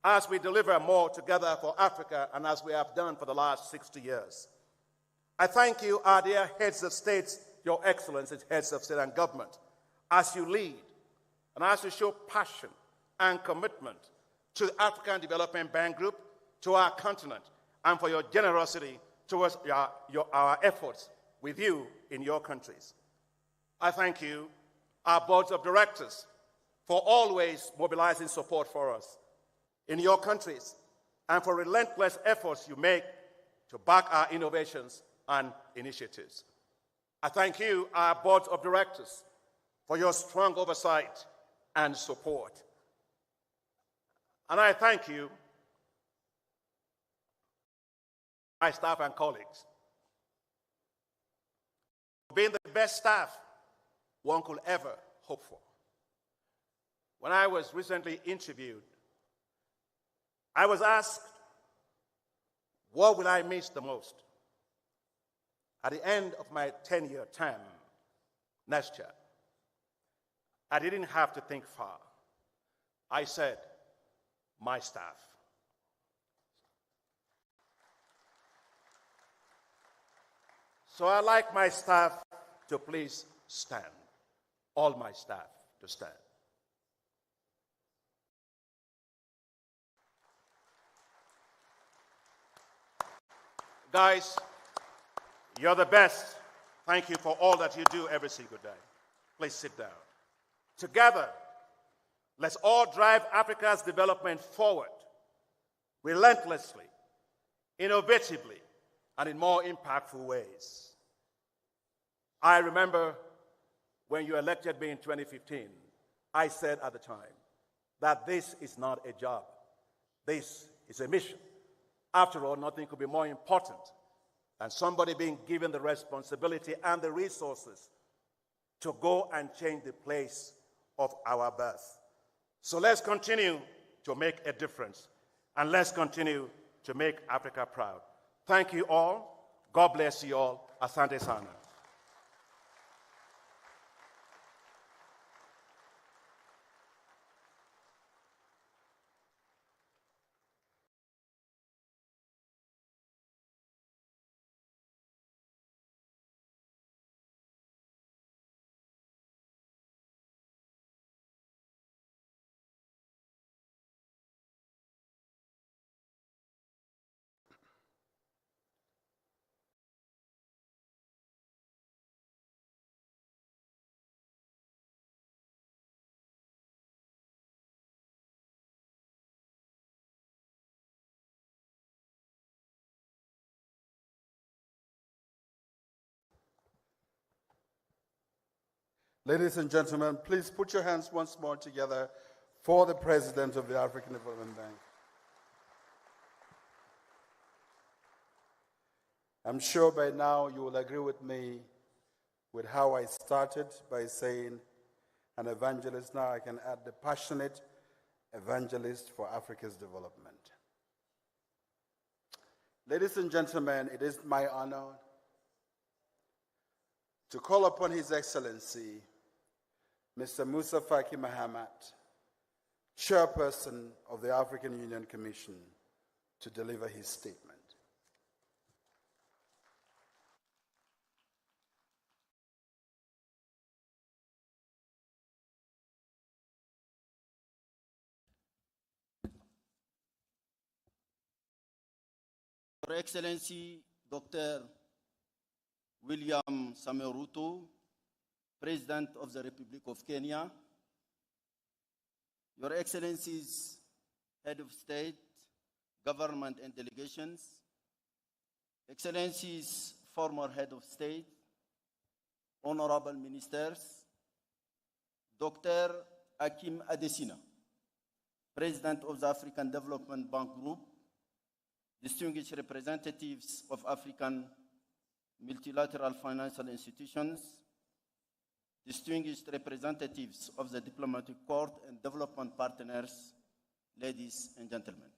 Speaker 16: as we deliver more together for Africa, and as we have done for the last 60 years. I thank you, our dear heads of states, your excellencies, heads of state and government, as you lead and as you show passion and commitment to the African Development Bank Group, to our continent, and for your generosity towards our efforts with you in your countries. I thank you, our boards of directors, for always mobilizing support for us in your countries and for relentless efforts you make to back our innovations and initiatives. I thank you, our boards of directors, for your strong oversight and support. And I thank you, my staff and colleagues, for being the best staff one could ever hope for. When I was recently interviewed, I was asked, what will I miss the most at the end of my 10-year term next year? I didn't have to think far. I said, my staff. So I'd like my staff to please stand. All my staff to stand. Guys, you're the best. Thank you for all that you do every single day. Please sit down. Together, let's all drive Africa's development forward, relentlessly, innovatively, and in more impactful ways. I remember when you elected me in 2015, I said at the time that this is not a job. This is a mission. After all, nothing could be more important than somebody being given the responsibility and the resources to go and change the place of our birth. So let's continue to make a difference, and let's continue to make Africa proud. Thank you all. God bless you all. Asante sana.
Speaker 1: Ladies and gentlemen, please put your hands once more together for the President of the African Development Bank. I'm sure by now you will agree with me with how I started by saying an evangelist. Now I can add the passionate evangelist for Africa's development. Ladies and gentlemen, it is my honor to call upon His Excellency, Mr. Musa Faki Mahamat, Chairperson of the African Union Commission, to deliver his statement.
Speaker 17: Your Excellency, Dr. William Samuel Ruto, President of the Republic of Kenya, Your Excellencies, Head of State, Government and Delegations, Excellencies, former Head of State, Honorable Ministers, Dr. Akim Adesina, President of the African Development Bank Group, distinguished representatives of African multilateral financial institutions, distinguished representatives of the diplomatic corps and development partners, ladies and gentlemen.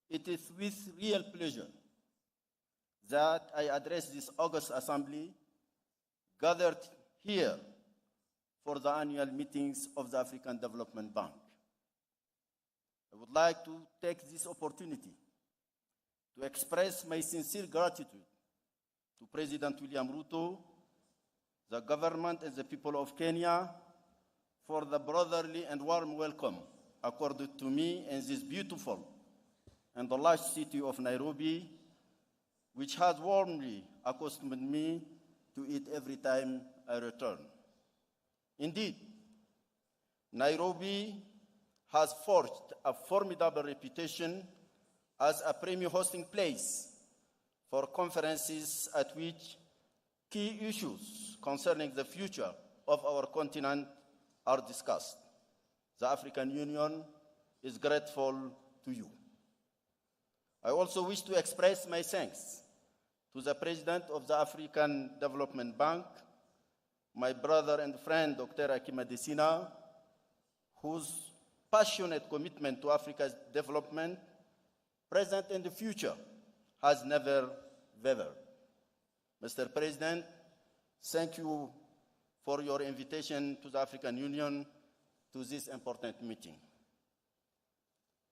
Speaker 17: It is with real pleasure that I address this August Assembly gathered here for the annual meetings of the African Development Bank. I would like to take this opportunity to express my sincere gratitude to President William Ruto, the government and the people of Kenya for the brotherly and warm welcome accorded to me in this beautiful and the large city of Nairobi, which has warmly accustomed me to it every time I return. Indeed, Nairobi has forged a formidable reputation as a premier hosting place for conferences at which key issues concerning the future of our continent are discussed. The African Union is grateful to you. I also wish to express my thanks to the President of the African Development Bank, my brother and friend, Dr. Akima Desina, whose passionate commitment to Africa's development, present and the future, has never wavered. Mr. President, thank you for your invitation to the African Union to this important meeting.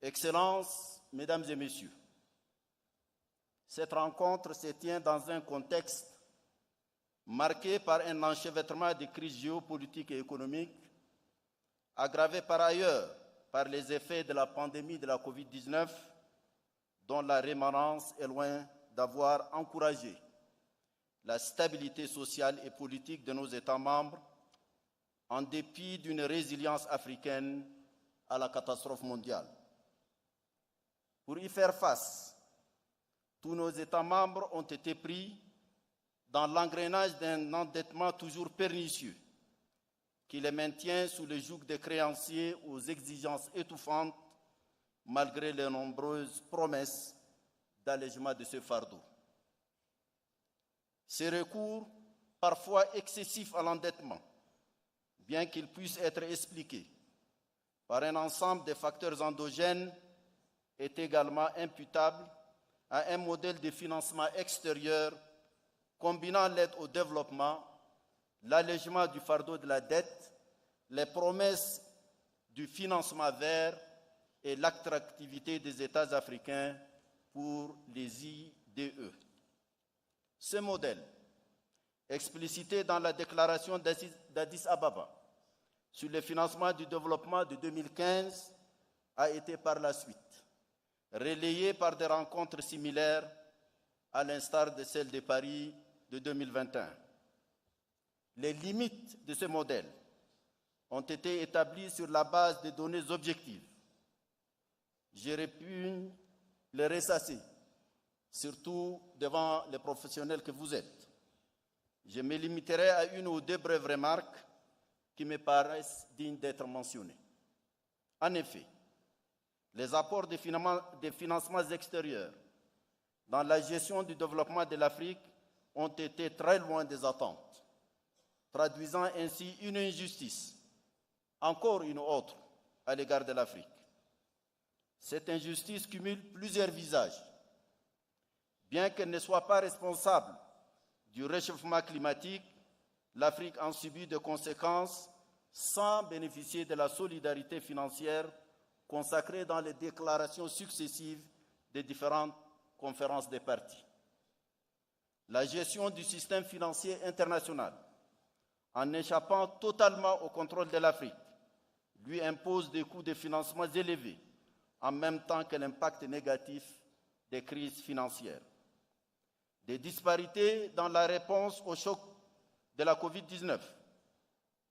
Speaker 17: Excellences, Mesdames et Messieurs, cette rencontre se tient dans un contexte marqué par un enchevêtrement de crises géopolitiques et économiques, aggravé par ailleurs par les effets de la pandémie de la COVID-19, dont la rémanence est loin d'avoir encouragé la stabilité sociale et politique de nos États membres, en dépit d'une résilience africaine à la catastrophe mondiale. Pour y faire face, tous nos États membres ont été pris dans l'engrenage d'un endettement toujours pernicieux qui les maintient sous le joug des créanciers aux exigences étouffantes malgré les nombreuses promesses d'allègement de ce fardeau. Ces recours, parfois excessifs à l'endettement, bien qu'ils puissent être expliqués par un ensemble de facteurs endogènes, est également imputable à un modèle de financement extérieur combinant l'aide au développement, l'allègement du fardeau de la dette, les promesses du financement vert et l'attractivité des États africains pour les IDE. Ce modèle, explicité dans la déclaration d'Addis Ababa sur le financement du développement de 2015, a été par la suite relayé par des rencontres similaires à l'instar de celle de Paris de 2021. Les limites de ce modèle ont été établies sur la base de données objectives. J'aurais pu les ressasser, surtout devant les professionnels que vous êtes. Je me limiterai à une ou deux brèves remarques qui me paraissent dignes d'être mentionnées. En effet, les apports de financements extérieurs dans la gestion du développement de l'Afrique ont été très loin des attentes, traduisant ainsi une injustice, encore une autre, à l'égard de l'Afrique. Cette injustice cumule plusieurs visages. Bien qu'elle ne soit pas responsable du réchauffement climatique, l'Afrique en subit des conséquences sans bénéficier de la solidarité financière consacrée dans les déclarations successives des différentes conférences des parties. La gestion du système financier international, en échappant totalement au contrôle de l'Afrique, lui impose des coûts de financement élevés, en même temps que l'impact négatif des crises financières. Des disparités dans la réponse au choc de la COVID-19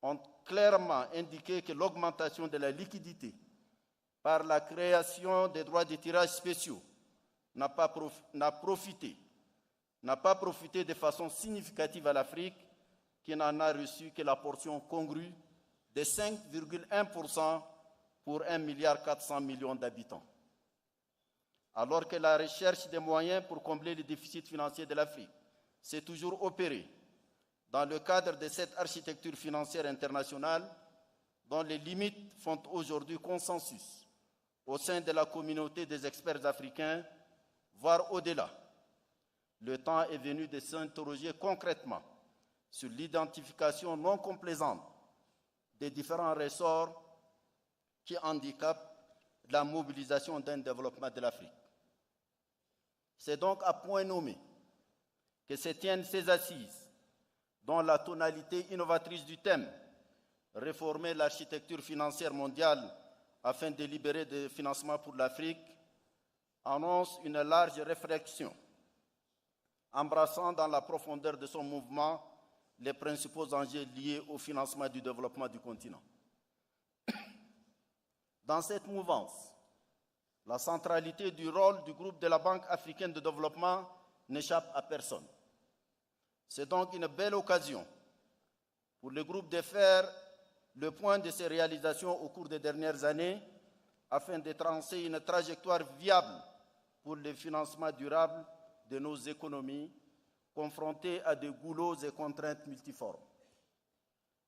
Speaker 17: ont clairement indiqué que l'augmentation de la liquidité par la création des droits de tirage spéciaux n'a pas profité de façon significative à l'Afrique, qui n'en a reçu que la portion congrue de 5,1% pour 1,4 milliard d'habitants. Alors que la recherche des moyens pour combler les déficits financiers de l'Afrique s'est toujours opérée dans le cadre de cette architecture financière internationale dont les limites font aujourd'hui consensus au sein de la communauté des experts africains, voire au-delà. Le temps est venu de s'interroger concrètement sur l'identification non complaisante des différents ressorts qui handicapent la mobilisation d'un développement de l'Afrique. C'est donc à point nommé que se tiennent ces assises, dont la tonalité innovatrice du thème réformer l'architecture financière mondiale afin de libérer des financements pour l'Afrique, annonce une large réflexion, embrassant dans la profondeur de son mouvement les principaux enjeux liés au financement du développement du continent. Dans cette mouvance, la centralité du rôle du groupe de la Banque africaine de développement n'échappe à personne. C'est donc une belle occasion pour le groupe de faire le point de ses réalisations au cours des dernières années afin de tracer une trajectoire viable pour le financement durable de nos économies confrontées à des goulots et contraintes multiformes.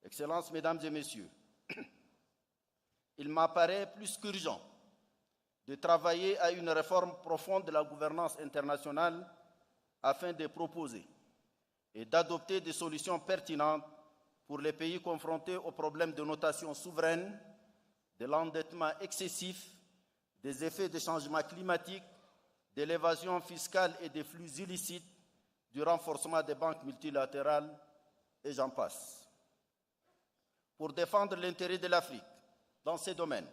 Speaker 17: Excellences, Mesdames et Messieurs, il m'apparaît plus qu'urgent de travailler à une réforme profonde de la gouvernance internationale afin de proposer et d'adopter des solutions pertinentes pour les pays confrontés aux problèmes de notation souveraine, de l'endettement excessif, des effets des changements climatiques, de l'évasion fiscale et des flux illicites, du renforcement des banques multilatérales, et j'en passe. Pour défendre l'intérêt de l'Afrique dans ces domaines,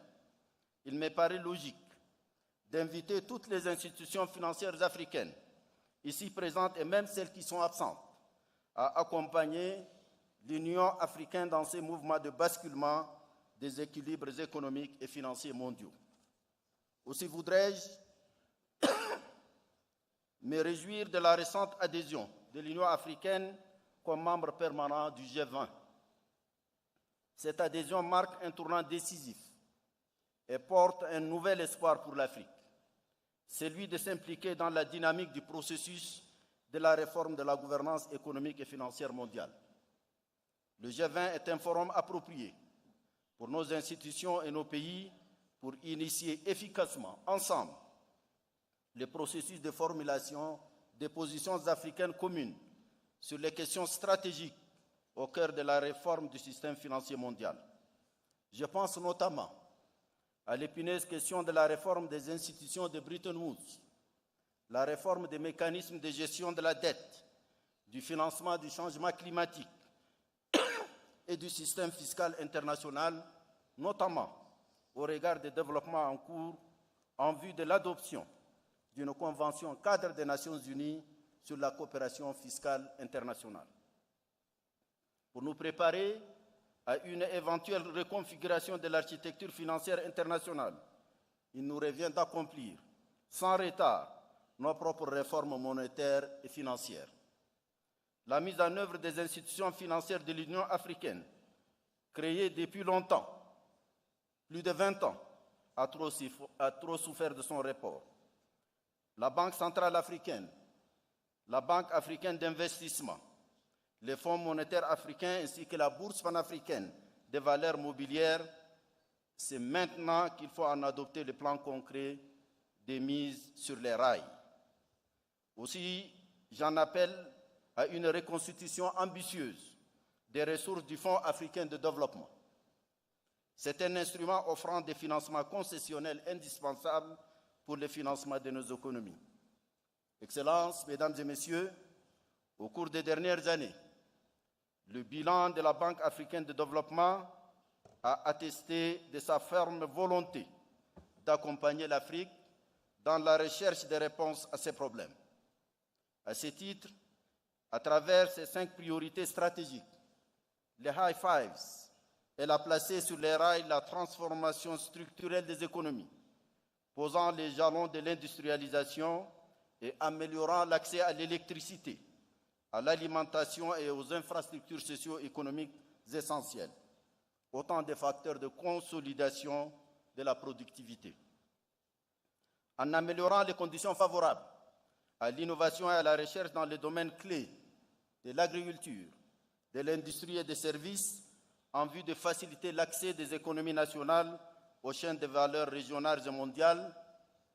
Speaker 17: il me paraît logique d'inviter toutes les institutions financières africaines, ici présentes et même celles qui sont absentes, à accompagner l'Union africaine dans ces mouvements de basculement des équilibres économiques et financiers mondiaux. Aussi voudrais-je me réjouir de la récente adhésion de l'Union africaine comme membre permanent du G20. Cette adhésion marque un tournant décisif et porte un nouvel espoir pour l'Afrique, celui de s'impliquer dans la dynamique du processus de la réforme de la gouvernance économique et financière mondiale. Le G20 est un forum approprié pour nos institutions et nos pays pour initier efficacement, ensemble, le processus de formulation des positions africaines communes sur les questions stratégiques au cœur de la réforme du système financier mondial. Je pense notamment à l'épineuse question de la réforme des institutions de Bretton Woods, la réforme des mécanismes de gestion de la dette, du financement du changement climatique et du système fiscal international, notamment au regard des développements en cours en vue de l'adoption d'une convention cadre des Nations Unies sur la coopération fiscale internationale. Pour nous préparer à une éventuelle reconfiguration de l'architecture financière internationale, il nous revient d'accomplir, sans retard, nos propres réformes monétaires et financières. La mise en œuvre des institutions financières de l'Union africaine, créée depuis longtemps, plus de 20 ans, a trop souffert de son report. La Banque centrale africaine, la Banque africaine d'investissement, les fonds monétaires africains ainsi que la Bourse panafricaine des valeurs mobilières, c'est maintenant qu'il faut en adopter le plan concret des mises sur les rails. Aussi, j'en appelle à une reconstitution ambitieuse des ressources du Fonds africain de développement. C'est un instrument offrant des financements concessionnels indispensables pour le financement de nos économies. Excellences, Mesdames et Messieurs, au cours des dernières années, le bilan de la Banque africaine de développement a attesté de sa ferme volonté d'accompagner l'Afrique dans la recherche des réponses à ces problèmes. À ce titre, à travers ces 5 priorités stratégiques, les High Fives, elle a placé sur les rails la transformation structurelle des économies, posant les jalons de l'industrialisation et améliorant l'accès à l'électricité, à l'alimentation et aux infrastructures socio-économiques essentielles, autant de facteurs de consolidation de la productivité. En améliorant les conditions favorables à l'innovation et à la recherche dans les domaines clés de l'agriculture, de l'industrie et des services, en vue de faciliter l'accès des économies nationales aux chaînes de valeur régionales et mondiales,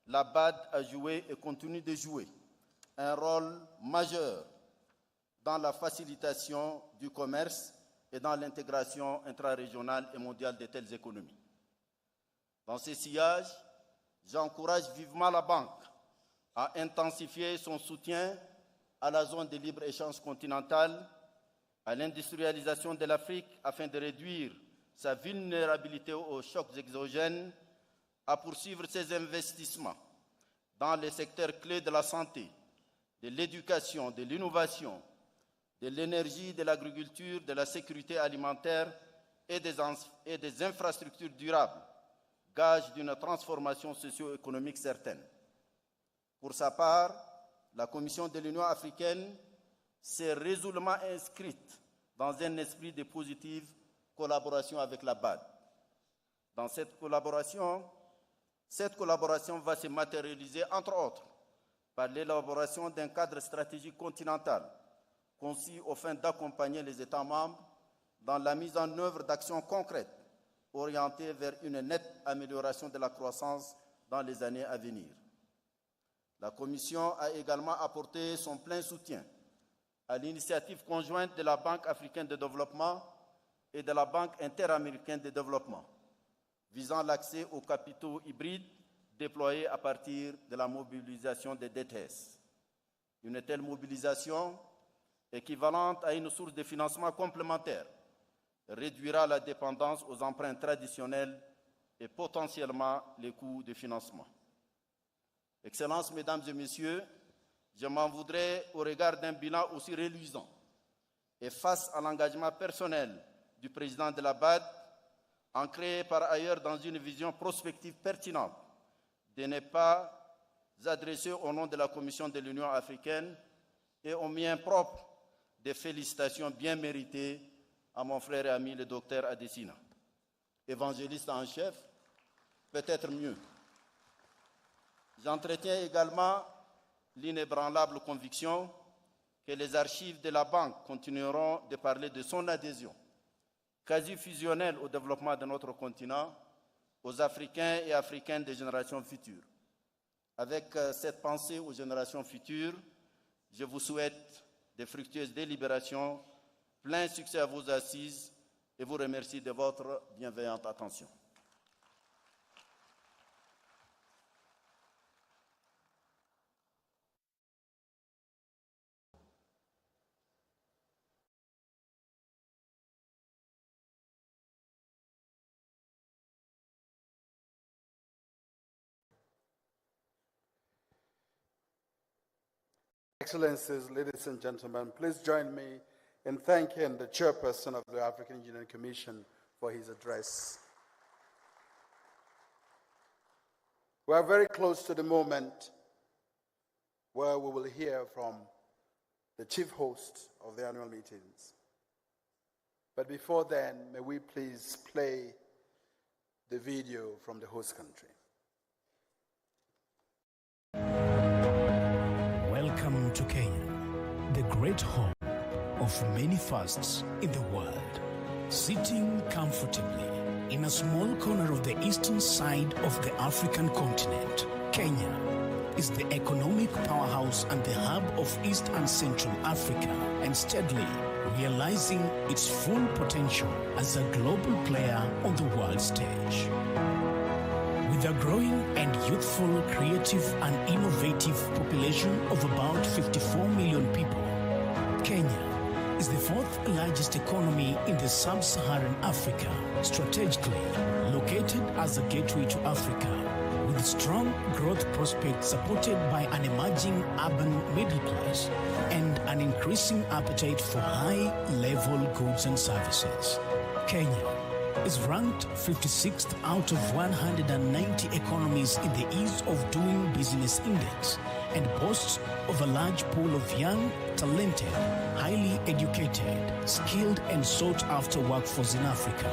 Speaker 17: la BAD a joué et continue de jouer un rôle majeur dans la facilitation du commerce et dans l'intégration intrarégionale et mondiale de telles économies. Dans ces sillages, j'encourage vivement la Banque à intensifier son soutien à la zone de libre-échange continentale, à l'industrialisation de l'Afrique afin de réduire sa vulnérabilité aux chocs exogènes, à poursuivre ses investissements dans les secteurs clés de la santé, de l'éducation, de l'innovation, de l'énergie, de l'agriculture, de la sécurité alimentaire et des infrastructures durables, gage d'une transformation socio-économique certaine. Pour sa part, la Commission de l'Union africaine s'est résolument inscrite dans un esprit de positive collaboration avec la BAD. Dans cette collaboration va se matérialiser, entre autres, par l'élaboration d'un cadre stratégique continental conçu aux fins d'accompagner les États membres dans la mise en œuvre d'actions concrètes orientées vers une nette amélioration de la croissance dans les années à venir. La Commission a également apporté son plein soutien à l'initiative conjointe de la Banque africaine de développement et de la Banque interaméricaine de développement, visant l'accès aux capitaux hybrides déployés à partir de la mobilisation des DTS. Une telle mobilisation, équivalente à une source de financement complémentaire, réduira la dépendance aux emprunts traditionnels et potentiellement les coûts de financement. Excellences, Mesdames et Messieurs, je m'en voudrais au regard d'un bilan aussi reluisant et face à l'engagement personnel du président de la BAD, ancré par ailleurs dans une vision prospective pertinente, de ne pas adresser au nom de la Commission de l'Union africaine et au mien propre des félicitations bien méritées à mon frère et ami le docteur Adesina. Évangéliste en chef, peut-être mieux. J'entretiens également l'inébranlable conviction que les archives de la Banque continueront de parler de son adhésion quasi fusionnelle au développement de notre continent, aux Africains et Africaines des générations futures. Avec cette pensée aux générations futures, je vous souhaite de fructueuses délibérations, plein succès à vos assises et vous remercie de votre bienveillante attention.
Speaker 1: Excellencies, ladies and gentlemen, please join me in thanking the chairperson of the African Union Commission for his address. We are very close to the moment where we will hear from the chief host of the annual meetings. But before then, may we please play the video from the host country.
Speaker 18: Welcome to Kenya, the great home of many firsts in the world. Sitting comfortably in a small corner of the eastern side of the African continent, Kenya is the economic powerhouse and the hub of East and Central Africa, and steadily realizing its full potential as a global player on the world stage. With a growing and youthful, creative and innovative population of about 54 million people, Kenya is the fourth largest economy in the sub-Saharan Africa, strategically located as a gateway to Africa, with strong growth prospects supported by an emerging urban middle class and an increasing appetite for high-level goods and services. Kenya is ranked 56th out of 190 economies in the Ease of Doing Business Index and boasts of a large pool of young, talented, highly educated, skilled and sought-after workforce in Africa.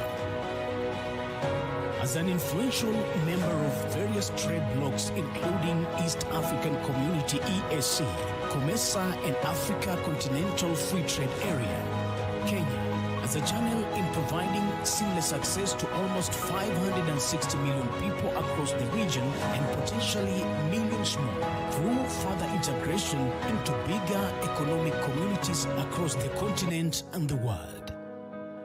Speaker 18: As an influential member of various trade blocs including East African Community EAC, COMESA and Africa Continental Free Trade Area, Kenya as a channel in providing seamless access to almost 560 million people across the region and potentially millions more through further integration into bigger economic communities across the continent and the world.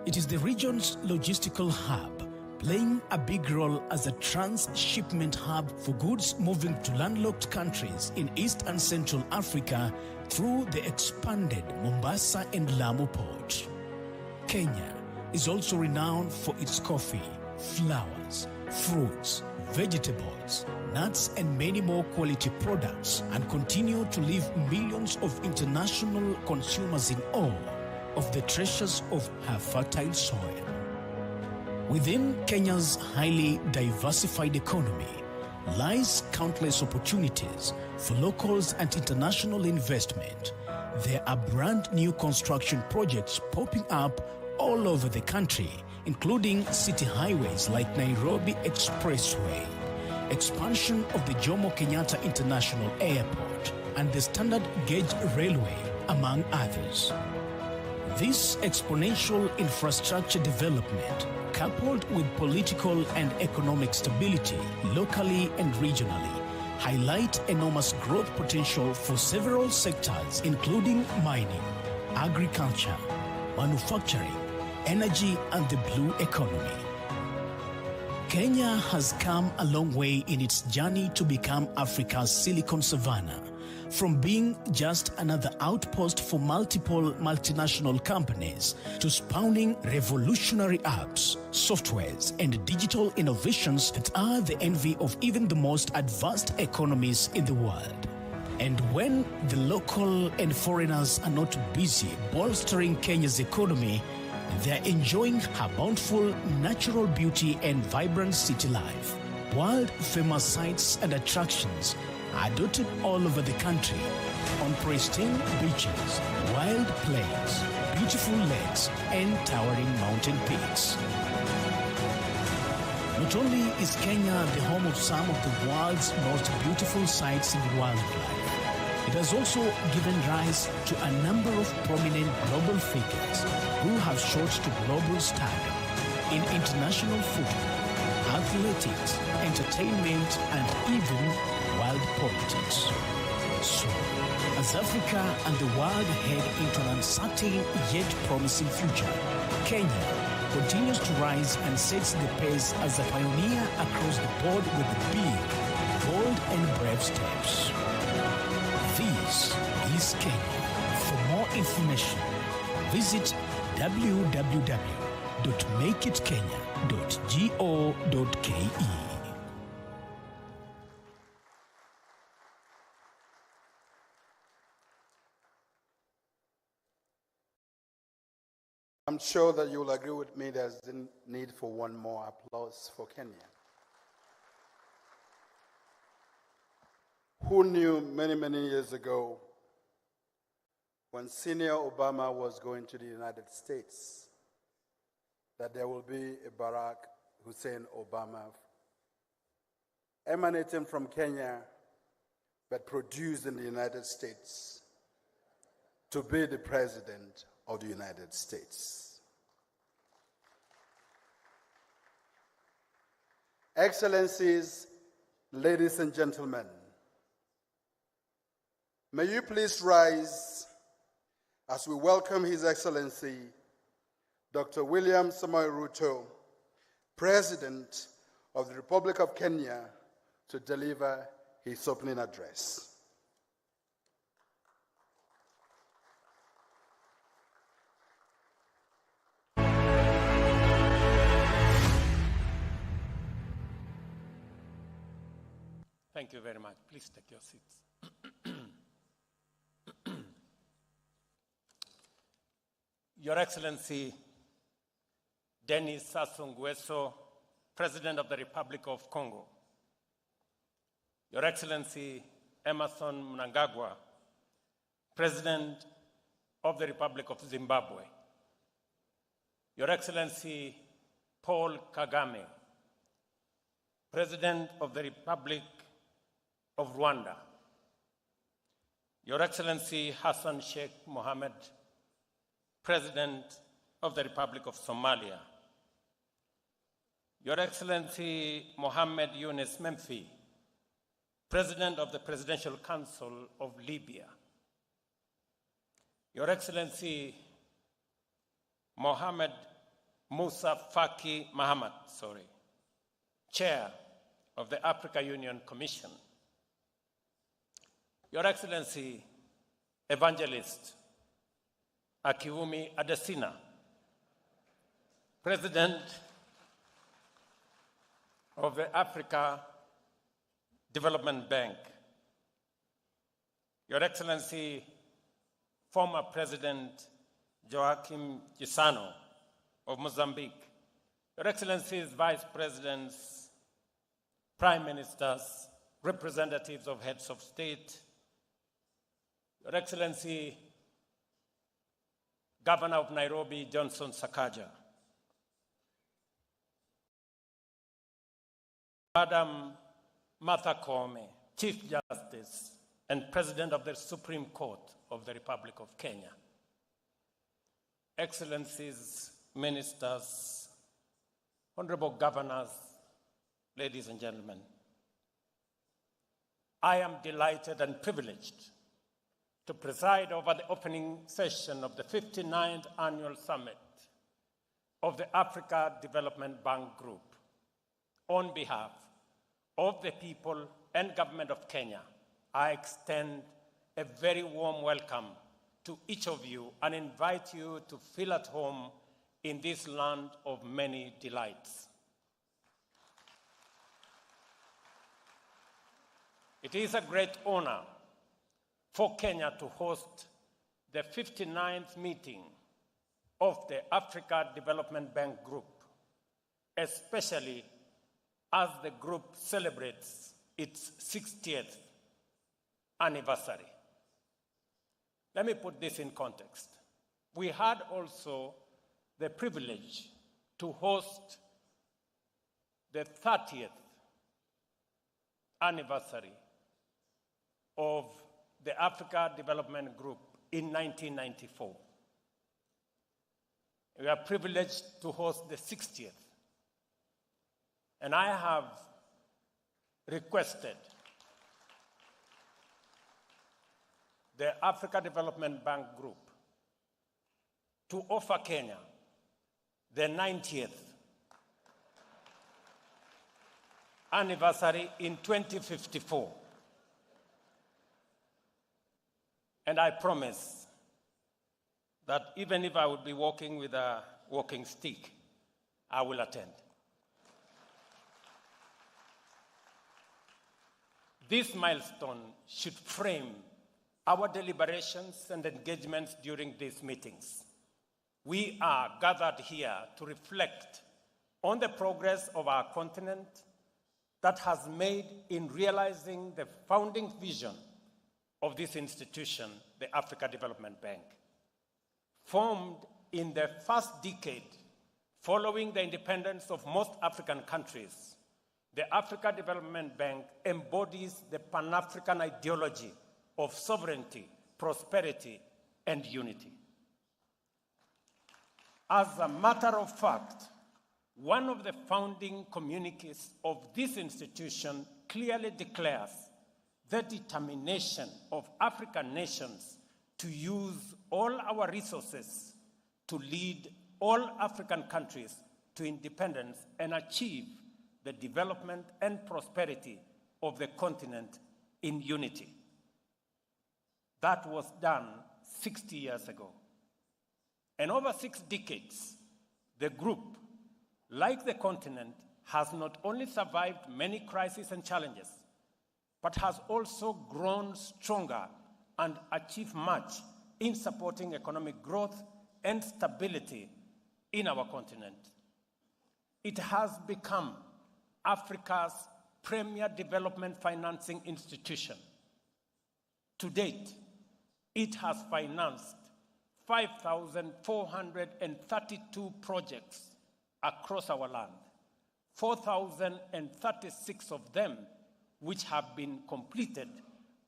Speaker 18: It is the region's logistical hub, playing a big role as a transshipment hub for goods moving to landlocked countries in East and Central Africa through the expanded Mombasa and Lamu port. Kenya is also renowned for its coffee, flowers, fruits, vegetables, nuts, and many more quality products, and continue to leave millions of international consumers in awe of the treasures of her fertile soil. Within Kenya's highly diversified economy lies countless opportunities for locals and international investment. There are brand new construction projects popping up all over the country, including city highways like Nairobi Expressway, expansion of the Jomo Kenyatta International Airport, and the Standard Gauge Railway, among others. This exponential infrastructure development, coupled with political and economic stability locally and regionally, highlight enormous growth potential for several sectors, including mining, agriculture, manufacturing, energy, and the blue economy. Kenya has come a long way in its journey to become Africa's Silicon Savannah, from being just another outpost for multiple multinational companies to spawning revolutionary apps, softwares, and digital innovations that are the envy of even the most advanced economies in the world. And when the local and foreigners are not busy bolstering Kenya's economy, they're enjoying her bountiful natural beauty and vibrant city life. World-famous sites and attractions are dotted all over the country, on pristine beaches, wild plains, beautiful lakes, and towering mountain peaks. Not only is Kenya the home of some of the world's most beautiful sights and wildlife, it has also given rise to a number of prominent global figures who have shot to global stardom in international football, athletics, entertainment, and even world politics. So, as Africa and the world head into an uncertain yet promising future, Kenya continues to rise and sets the pace as a pioneer across the board with big, bold, and brave steps. This is Kenya. For more information, visit www.makeitkenya.go.ke.
Speaker 1: I'm sure that you will agree with me there's the need for one more applause for Kenya. Who knew many, many years ago when Senior Obama was going to the United States that there will be a Barack Hussein Obama emanating from Kenya but produced in the United States to be the president of the United States. Excellencies, ladies and gentlemen, may you please rise as we welcome His Excellency, Dr. William Samoei Ruto, President of the Republic of Kenya, to deliver his opening address.
Speaker 8: Thank you very much. Please take your seats. Your Excellency, Denis Sassou Nguesso, President of the Republic of Congo. Your Excellency, Emmerson Mnangagwa, President of the Republic of Zimbabwe. Your Excellency, Paul Kagame, President of the Republic of Rwanda. Your Excellency, Hassan Sheikh Mohammed, President of the Republic of Somalia. Your Excellency, Mohammed Yunus Memfi, President of the Presidential Council of Libya. Your Excellency, Mohammed Musa Faki Mahamat, Chair of the Africa Union Commission. Your Excellency, Evangelist Akiwumi Adesina, President of the Africa Development Bank, Your Excellency, former President Joaquim Chissano of Mozambique, Your Excellencies, Vice Presidents, Prime Ministers, representatives of heads of state, Your Excellency, Governor of Nairobi, Johnson Sakaja, Madam Martha Koome, Chief Justice and President of the Supreme Court of the Republic of Kenya, Excellencies, Ministers, Honorable Governors, ladies and gentlemen, I am delighted and privileged to preside over the opening session of the 59th Annual Summit of the Africa Development Bank Group. On behalf of the people and government of Kenya, I extend a very warm welcome to each of you and invite you to feel at home in this land of many delights. It is a great honor for Kenya to host the 59th meeting of the Africa Development Bank Group, especially as the group celebrates its 60th anniversary. Let me put this in context. We had also the privilege to host the 30th anniversary of the Africa Development Group in 1994. We are privileged to host the 60th. And I have requested the Africa Development Bank Group to offer Kenya the 90th anniversary in 2054. And I promise that even if I would be walking with a walking stick, I will attend. This milestone should frame our deliberations and engagements during these meetings. We are gathered here to reflect on the progress of our continent that has made in realizing the founding vision of this institution, the Africa Development Bank. Formed in the first decade following the independence of most African countries, the Africa Development Bank embodies the Pan-African ideology of sovereignty, prosperity, and unity. As a matter of fact, one of the founding communiques of this institution clearly declares the determination of African nations to use all our resources to lead all African countries to independence and achieve the development and prosperity of the continent in unity. That was done 60 years ago. And over 6 decades, the group, like the continent, has not only survived many crises and challenges, but has also grown stronger and achieved much in supporting economic growth and stability in our continent. It has become Africa's premier development financing institution. To date, it has financed 5,432 projects across our land, 4,036 of them which have been completed,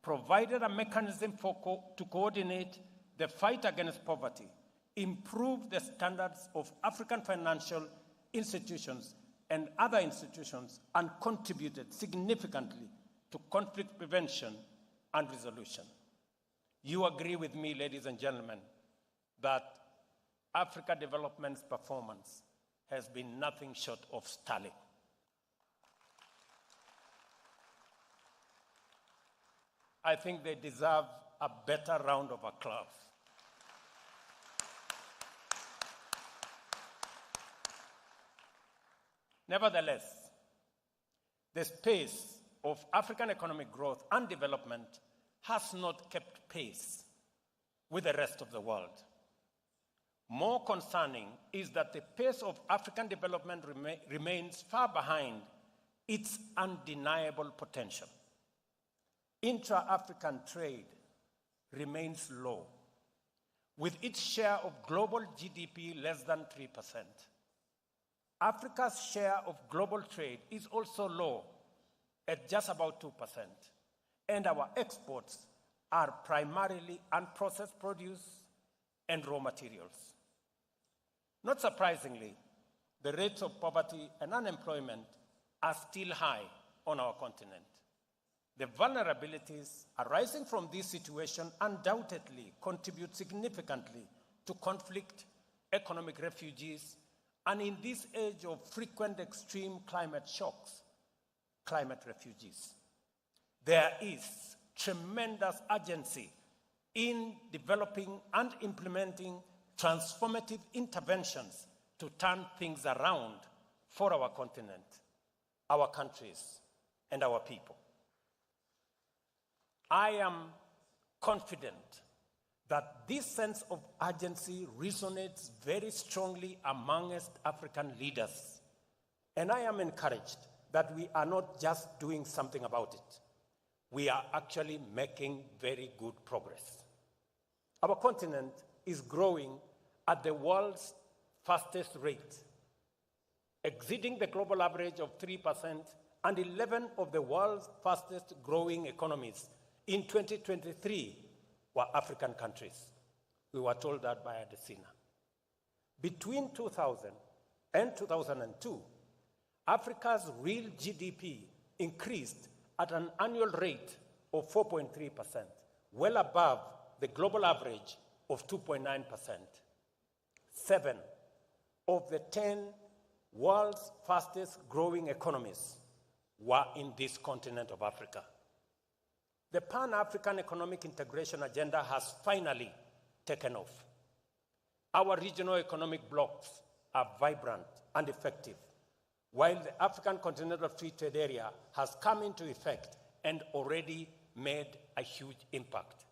Speaker 8: provided a mechanism to coordinate the fight against poverty, improve the standards of African financial institutions and other institutions, and contributed significantly to conflict prevention and resolution. You agree with me, ladies and gentlemen, that Africa Development's performance has been nothing short of sterling. I think they deserve a better round of applause. Nevertheless, the pace of African economic growth and development has not kept pace with the rest of the world. More concerning is that the pace of African development remains far behind its undeniable potential. Intra-African trade remains low, with its share of global GDP less than 3%. Africa's share of global trade is also low, at just about 2%, and our exports are primarily unprocessed produce and raw materials. Not surprisingly, the rates of poverty and unemployment are still high on our continent. The vulnerabilities arising from this situation undoubtedly contribute significantly to conflict, economic refugees, and in this age of frequent extreme climate shocks, climate refugees. There is tremendous urgency in developing and implementing transformative interventions to turn things around for our continent, our countries, and our people. I am confident that this sense of urgency resonates very strongly amongst African leaders, and I am encouraged that we are not just doing something about it. We are actually making very good progress. Our continent is growing at the world's fastest rate, exceeding the global average of 3%, and 11 of the world's fastest growing economies in 2023 were African countries. We were told that by Adesina. Between 2000 and 2002, Africa's real GDP increased at an annual rate of 4.3%, well above the global average of 2.9%. 7 of the 10 world's fastest growing economies were in this continent of Africa. The Pan-African economic integration agenda has finally taken off. Our regional economic blocs are vibrant and effective, while the African Continental Free Trade Area has come into effect and already made a huge impact.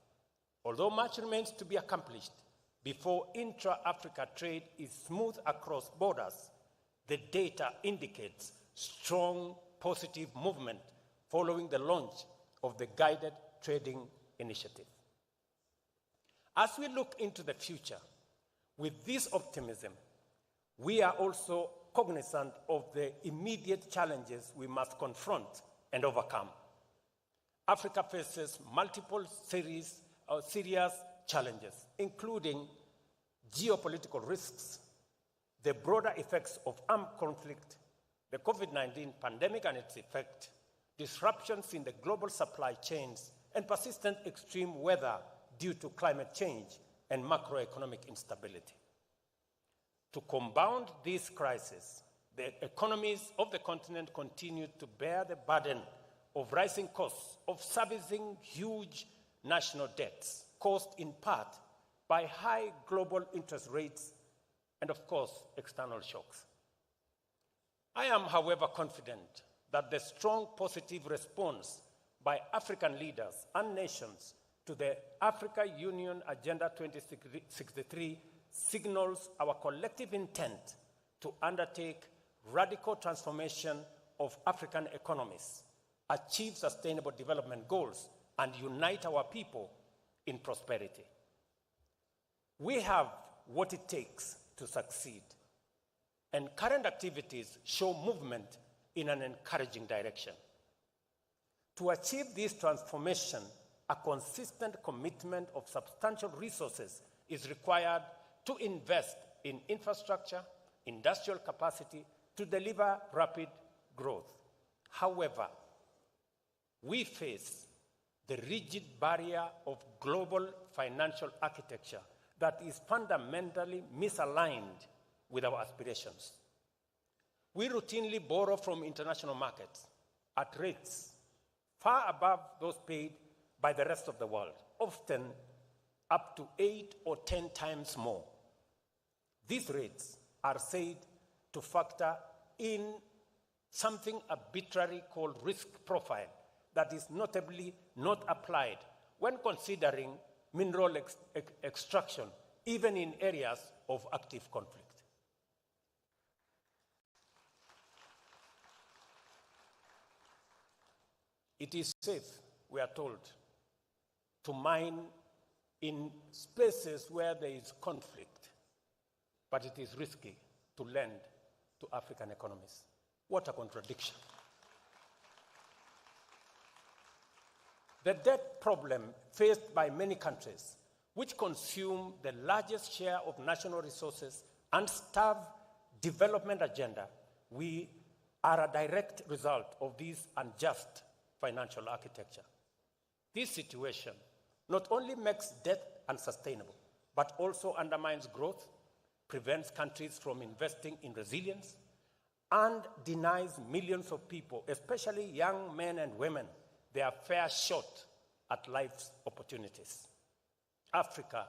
Speaker 8: Although much remains to be accomplished before intra-Africa trade is smooth across borders, the data indicates strong positive movement following the launch of the Guided Trading Initiative. As we look into the future, with this optimism, we are also cognizant of the immediate challenges we must confront and overcome. Africa faces multiple serious challenges, including geopolitical risks, the broader effects of armed conflict, the COVID-19 pandemic and its effect, disruptions in the global supply chains, and persistent extreme weather due to climate change and macroeconomic instability. To compound these crises, the economies of the continent continue to bear the burden of rising costs of servicing huge national debts, caused in part by high global interest rates and, of course, external shocks. I am, however, confident that the strong positive response by African leaders and nations to the Africa Union Agenda 2063 signals our collective intent to undertake radical transformation of African economies, achieve sustainable development goals, and unite our people in prosperity. We have what it takes to succeed, and current activities show movement in an encouraging direction. To achieve this transformation, a consistent commitment of substantial resources is required to invest in infrastructure, industrial capacity to deliver rapid growth. However, we face the rigid barrier of global financial architecture that is fundamentally misaligned with our aspirations. We routinely borrow from international markets at rates far above those paid by the rest of the world, often up to 8 or 10 times more. These rates are said to factor in something arbitrary called risk profile that is notably not applied when considering mineral extraction, even in areas of active conflict. It is safe, we are told, to mine in spaces where there is conflict, but it is risky to lend to African economies. What a contradiction. The debt problem faced by many countries, which consume the largest share of national resources and starve development agenda, we are a direct result of this unjust financial architecture. This situation not only makes debt unsustainable, but also undermines growth, prevents countries from investing in resilience, and denies millions of people, especially young men and women, their fair shot at life's opportunities. Africa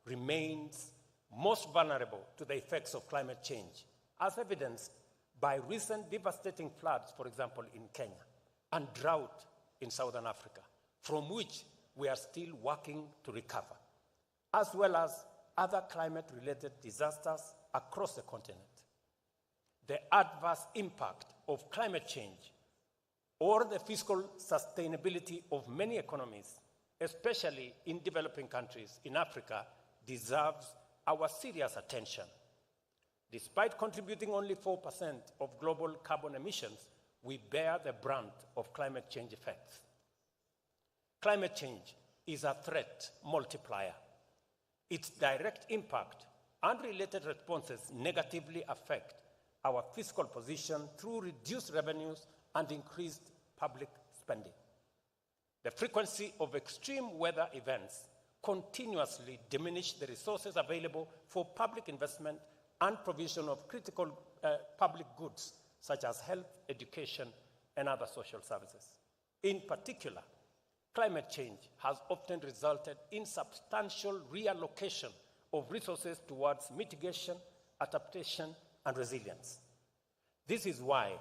Speaker 8: remains most vulnerable to the effects of climate change, as evidenced by recent devastating floods, for example, in Kenya, and drought in Southern Africa, from which we are still working to recover, as well as other climate-related disasters across the continent. The adverse impact of climate change or the fiscal sustainability of many economies, especially in developing countries in Africa, deserves our serious attention. Despite contributing only 4% of global carbon emissions, we bear the brunt of climate change effects. Climate change is a threat multiplier. Its direct impact and related responses negatively affect our fiscal position through reduced revenues and increased public spending. The frequency of extreme weather events continuously diminish the resources available for public investment and provision of critical public goods, such as health, education, and other social services. In particular, climate change has often resulted in substantial reallocation of resources towards mitigation, adaptation, and resilience. This is why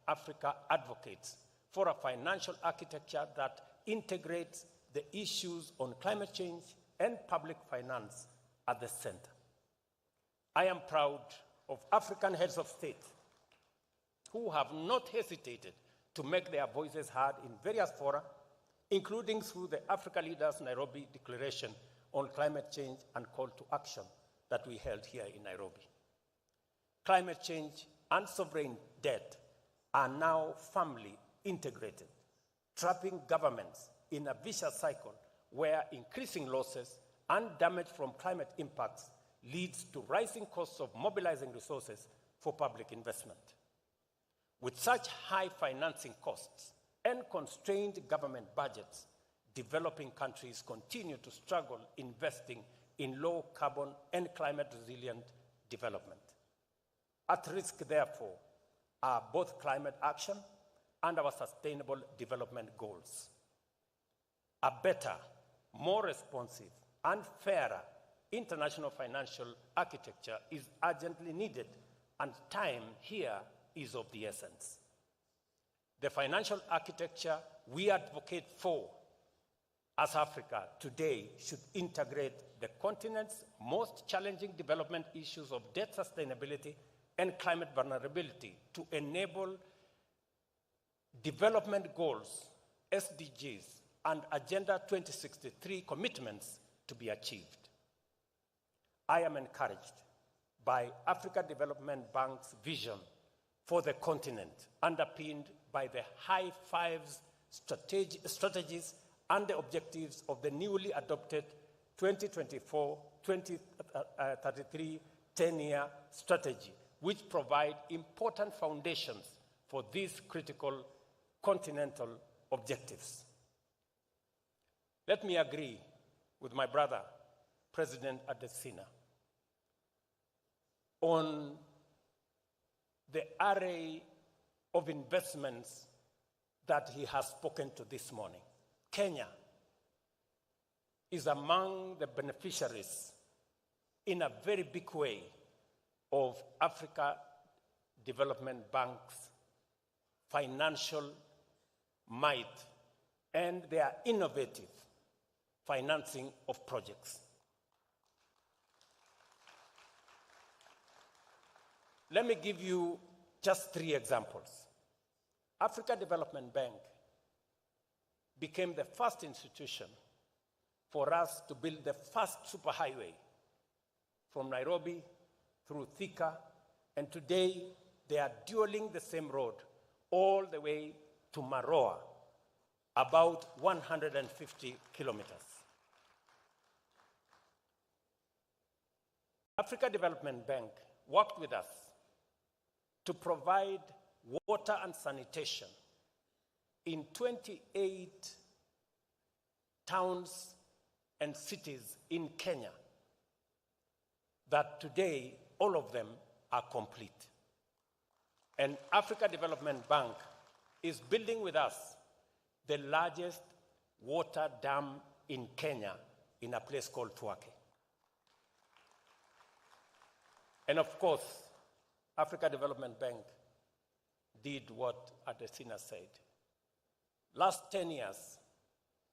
Speaker 8: Africa advocates for a financial architecture that integrates the issues on climate change and public finance at the center. I am proud of African heads of state who have not hesitated to make their voices heard in various fora, including through the Africa Leaders Nairobi Declaration on Climate Change and Call to Action that we held here in Nairobi. Climate change and sovereign debt are now firmly integrated, trapping governments in a vicious cycle where increasing losses and damage from climate impacts leads to rising costs of mobilizing resources for public investment. With such high financing costs and constrained government budgets, developing countries continue to struggle investing in low carbon and climate resilient development. At risk, therefore, are both climate action and our sustainable development goals. A better, more responsive, and fairer international financial architecture is urgently needed, and time here is of the essence. The financial architecture we advocate for as Africa today should integrate the continent's most challenging development issues of debt sustainability and climate vulnerability to enable development goals, SDGs, and Agenda 2063 commitments to be achieved. I am encouraged by Africa Development Bank's vision for the continent, underpinned by the high fives strategies and the objectives of the newly adopted 2024-2033 10-year strategy, which provide important foundations for these critical continental objectives. Let me agree with my brother, President Adesina, on the array of investments that he has spoken to this morning. Kenya is among the beneficiaries in a very big way of Africa Development Bank's financial might and their innovative financing of projects. Let me give you just 3 examples. Africa Development Bank became the first institution for us to build the first superhighway from Nairobi through Thika, and today they are dueling the same road all the way to Maroa, about 150 kilometers. Africa Development Bank worked with us to provide water and sanitation in 28 towns and cities in Kenya that today all of them are complete. And Africa Development Bank is building with us the largest water dam in Kenya in a place called Tuake. And of course, Africa Development Bank did what Adesina said. Last 10 years,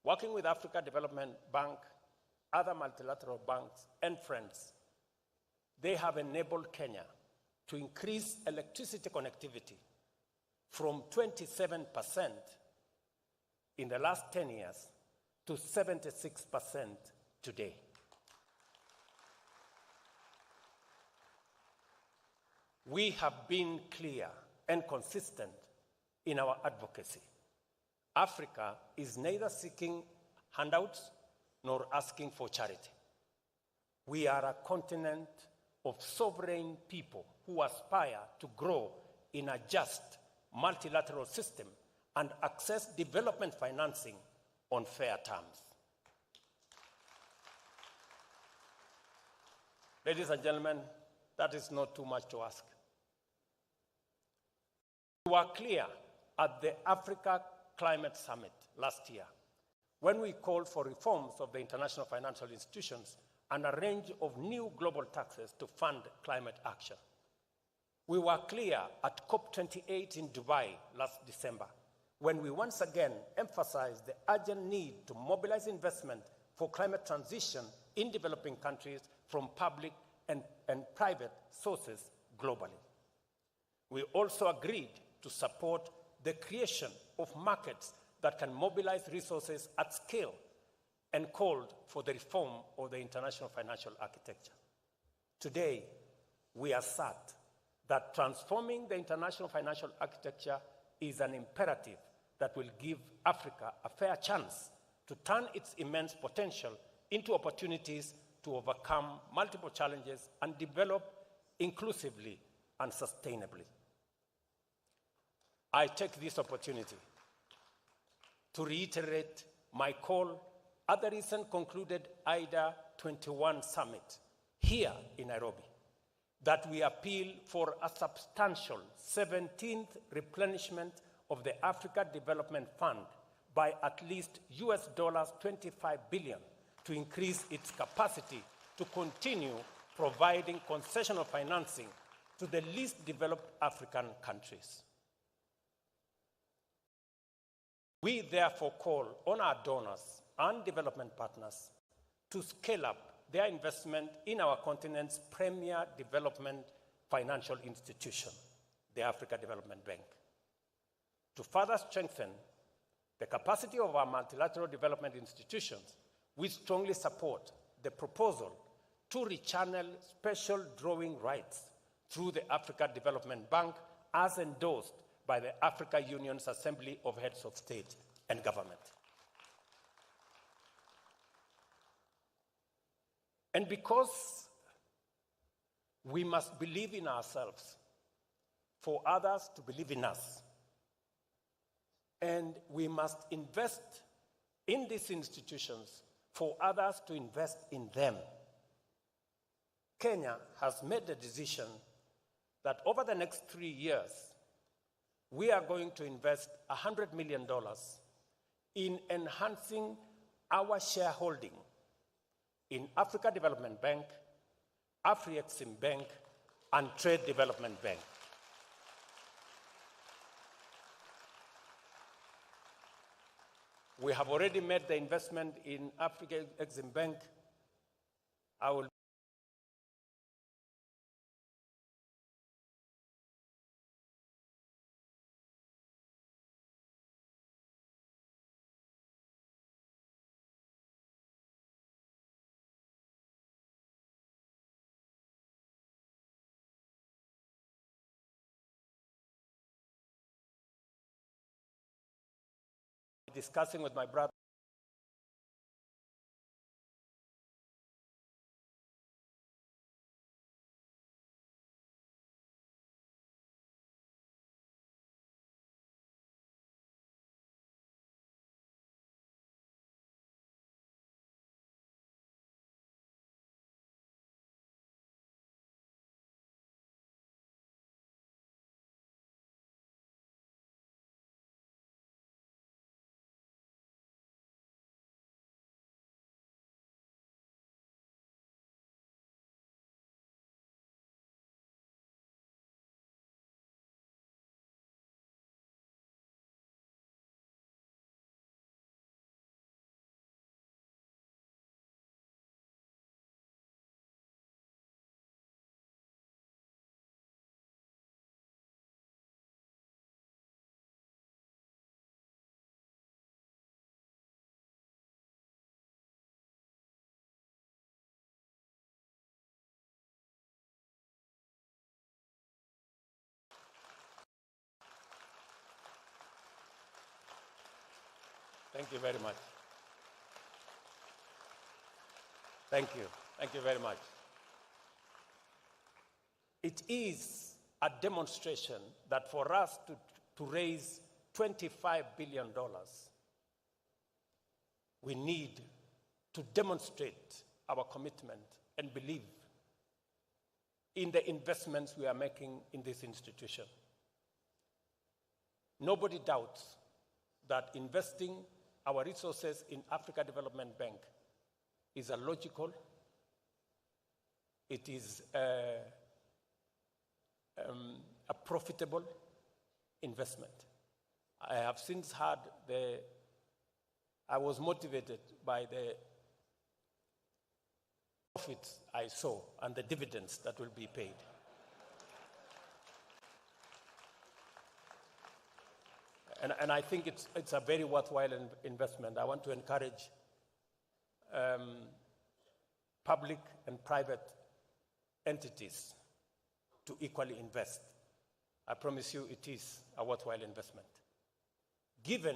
Speaker 8: working with Africa Development Bank, other multilateral banks, and friends, they have enabled Kenya to increase electricity connectivity from 27% in the last 10 years to 76% today. We have been clear and consistent in our advocacy. Africa is neither seeking handouts nor asking for charity. We are a continent of sovereign people who aspire to grow in a just multilateral system and access development financing on fair terms. Ladies and gentlemen, that is not too much to ask. We were clear at the Africa Climate Summit last year when we called for reforms of the international financial institutions and a range of new global taxes to fund climate action. We were clear at COP28 in Dubai last December when we once again emphasized the urgent need to mobilize investment for climate transition in developing countries from public and private sources globally. We also agreed to support the creation of markets that can mobilize resources at scale and called for the reform of the international financial architecture. Today, we assert that transforming the international financial architecture is an imperative that will give Africa a fair chance to turn its immense potential into opportunities to overcome multiple challenges and develop inclusively and sustainably. I take this opportunity to reiterate my call at the recent concluded IDA 21 summit here in Nairobi, that we appeal for a substantial 17th replenishment of the Africa Development Fund by at least US $25 billion to increase its capacity to continue providing concessional financing to the least developed African countries. We therefore call on our donors and development partners to scale up their investment in our continent's premier development financial institution, the Africa Development Bank. To further strengthen the capacity of our multilateral development institutions, we strongly support the proposal to rechannel special drawing rights through the Africa Development Bank as endorsed by the Africa Union's Assembly of Heads of State and Government. And because we must believe in ourselves for others to believe in us, and we must invest in these institutions for others to invest in them, Kenya has made the decision that over the next 3 years, we are going to invest $100 million in enhancing our shareholding in Africa Development Bank, Afri-Exim Bank, and Trade Development Bank. We have already made the investment in Africa Exim Bank. I will be discussing with my brother. Thank you very much. Thank you. Thank you very much. It is a demonstration that for us to raise $25 billion, we need to demonstrate our commitment and belief in the investments we are making in this institution. Nobody doubts that investing our resources in Africa Development Bank is a logical, it is a profitable investment. I have since had I was motivated by the profits I saw and the dividends that will be paid. And I think it's a very worthwhile investment. I want to encourage public and private entities to equally invest. I promise you it is a worthwhile investment. Given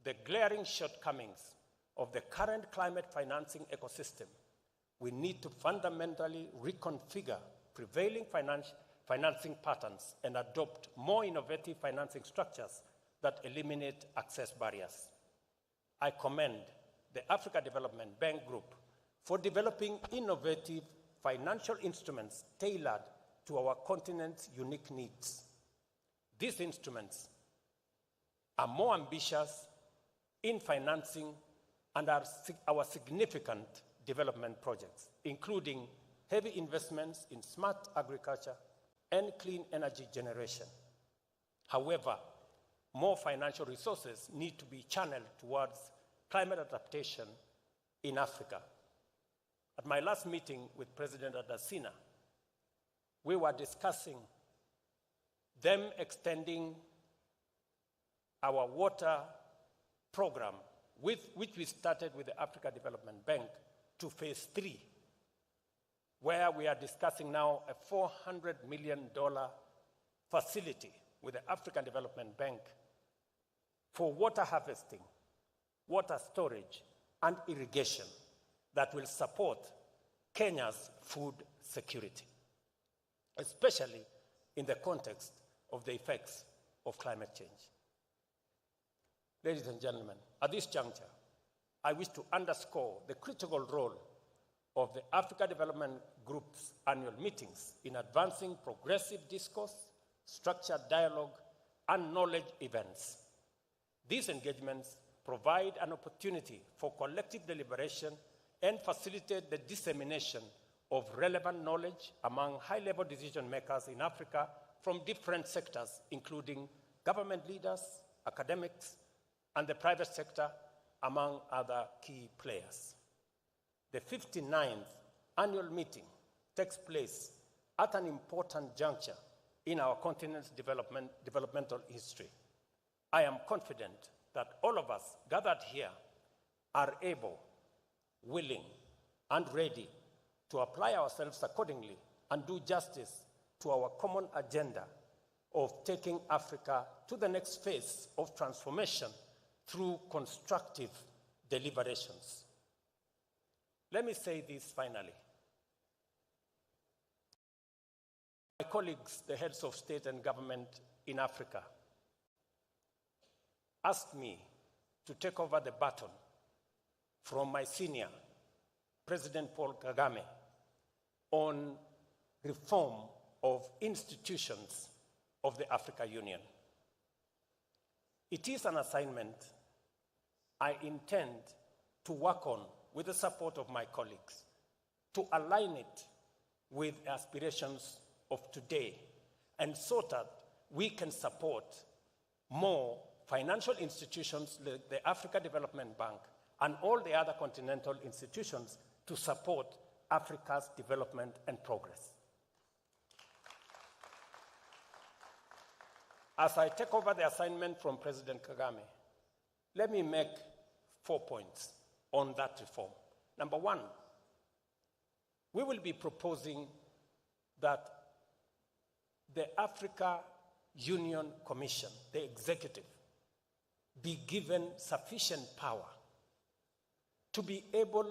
Speaker 8: the glaring shortcomings of the current climate financing ecosystem, we need to fundamentally reconfigure prevailing financing patterns and adopt more innovative financing structures that eliminate access barriers. I commend the Africa Development Bank Group for developing innovative financial instruments tailored to our continent's unique needs. These instruments are more ambitious in financing and our significant development projects, including heavy investments in smart agriculture and clean energy generation. However, more financial resources need to be channeled towards climate adaptation in Africa. At my last meeting with President Adesina, we were discussing them extending our water program, which we started with the Africa Development Bank, to phase 3, where we are discussing now a $400 million facility with the African Development Bank for water harvesting, water storage, and irrigation that will support Kenya's food security, especially in the context of the effects of climate change. Ladies and gentlemen, at this juncture, I wish to underscore the critical role of the Africa Development Group's annual meetings in advancing progressive discourse, structured dialogue, and knowledge events. These engagements provide an opportunity for collective deliberation and facilitate the dissemination of relevant knowledge among high-level decision makers in Africa from different sectors, including government leaders, academics, and the private sector, among other key players. The 59th annual meeting takes place at an important juncture in our continent's developmental history. I am confident that all of us gathered here are able, willing, and ready to apply ourselves accordingly and do justice to our common agenda of taking Africa to the next phase of transformation through constructive deliberations. Let me say this finally. My colleagues, the heads of state and government in Africa, asked me to take over the baton from my senior, President Paul Kagame, on reform of institutions of the Africa Union. It is an assignment I intend to work on with the support of my colleagues to align it with aspirations of today, and so that we can support more financial institutions like the Africa Development Bank and all the other continental institutions to support Africa's development and progress. As I take over the assignment from President Kagame, let me make 4 points on that reform. Number one, we will be proposing that the Africa Union Commission, the executive, be given sufficient power to be able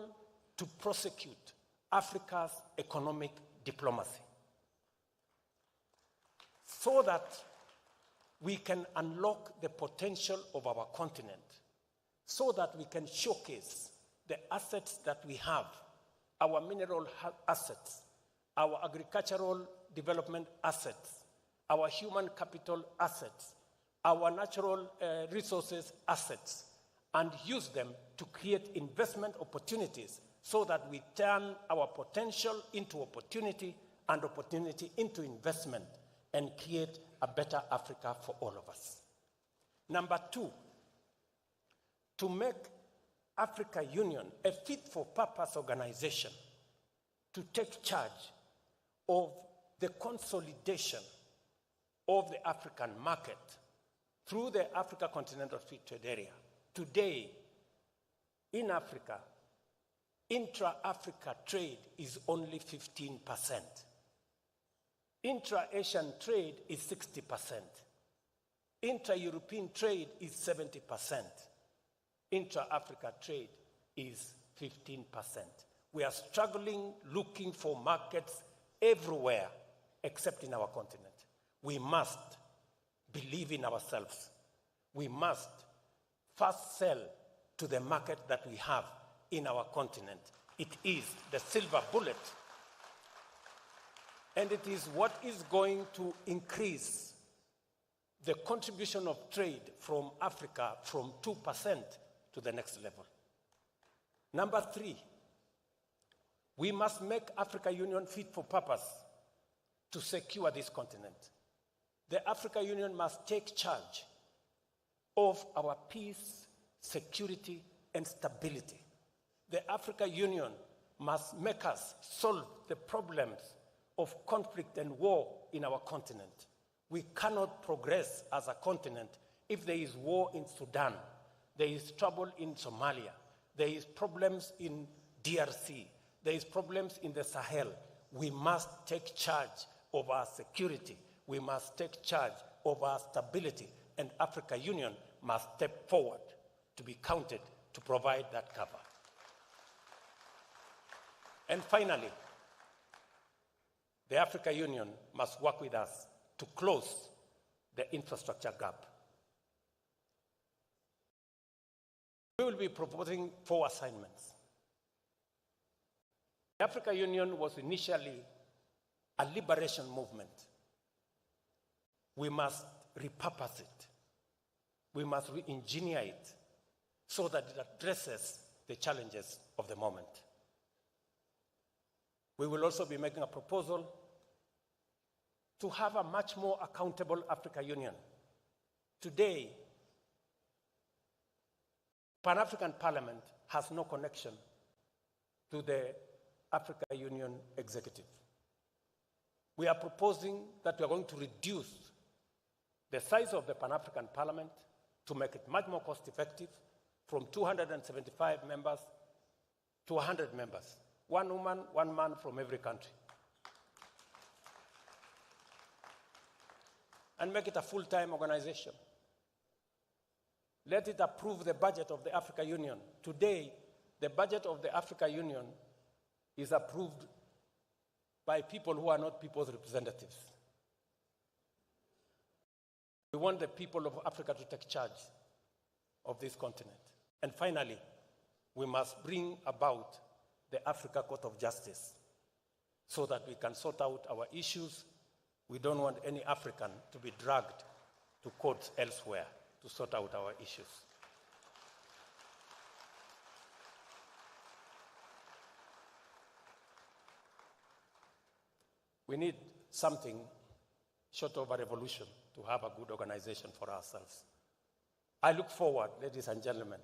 Speaker 8: to prosecute Africa's economic diplomacy, so that we can unlock the potential of our continent, so that we can showcase the assets that we have, our mineral assets, our agricultural development assets, our human capital assets, our natural resources assets, and use them to create investment opportunities so that we turn our potential into opportunity and opportunity into investment and create a better Africa for all of us. Number two, to make Africa Union a fit-for-purpose organization to take charge of the consolidation of the African market through the Africa Continental Free Trade Area. Today, in Africa, intra-Africa trade is only 15%. Intra-Asian trade is 60%. Intra-European trade is 70%. Intra-Africa trade is 15%. We are struggling looking for markets everywhere except in our continent. We must believe in ourselves. We must first sell to the market that we have in our continent. It is the silver bullet. And it is what is going to increase the contribution of trade from Africa from 2% to the next level. Number three, we must make Africa Union fit for purpose to secure this continent. The Africa Union must take charge of our peace, security, and stability. The Africa Union must make us solve the problems of conflict and war in our continent. We cannot progress as a continent if there is war in Sudan, there is trouble in Somalia, there is problems in DRC, there is problems in the Sahel. We must take charge of our security. We must take charge of our stability, and Africa Union must step forward to be counted to provide that cover. And finally, the Africa Union must work with us to close the infrastructure gap. We will be proposing 4 assignments. The Africa Union was initially a liberation movement. We must repurpose it. We must re-engineer it so that it addresses the challenges of the moment. We will also be making a proposal to have a much more accountable Africa Union. Today, Pan-African Parliament has no connection to the Africa Union executive. We are proposing that we are going to reduce the size of the Pan-African Parliament to make it much more cost-effective from 275 members to 100 members. One woman, one man from every country. And make it a full-time organization. Let it approve the budget of the Africa Union. Today, the budget of the Africa Union is approved by people who are not people's representatives. We want the people of Africa to take charge of this continent. And finally, we must bring about the Africa Court of Justice so that we can sort out our issues. We don't want any African to be dragged to courts elsewhere to sort out our issues. We need something short of a revolution to have a good organization for ourselves. I look forward, ladies and gentlemen,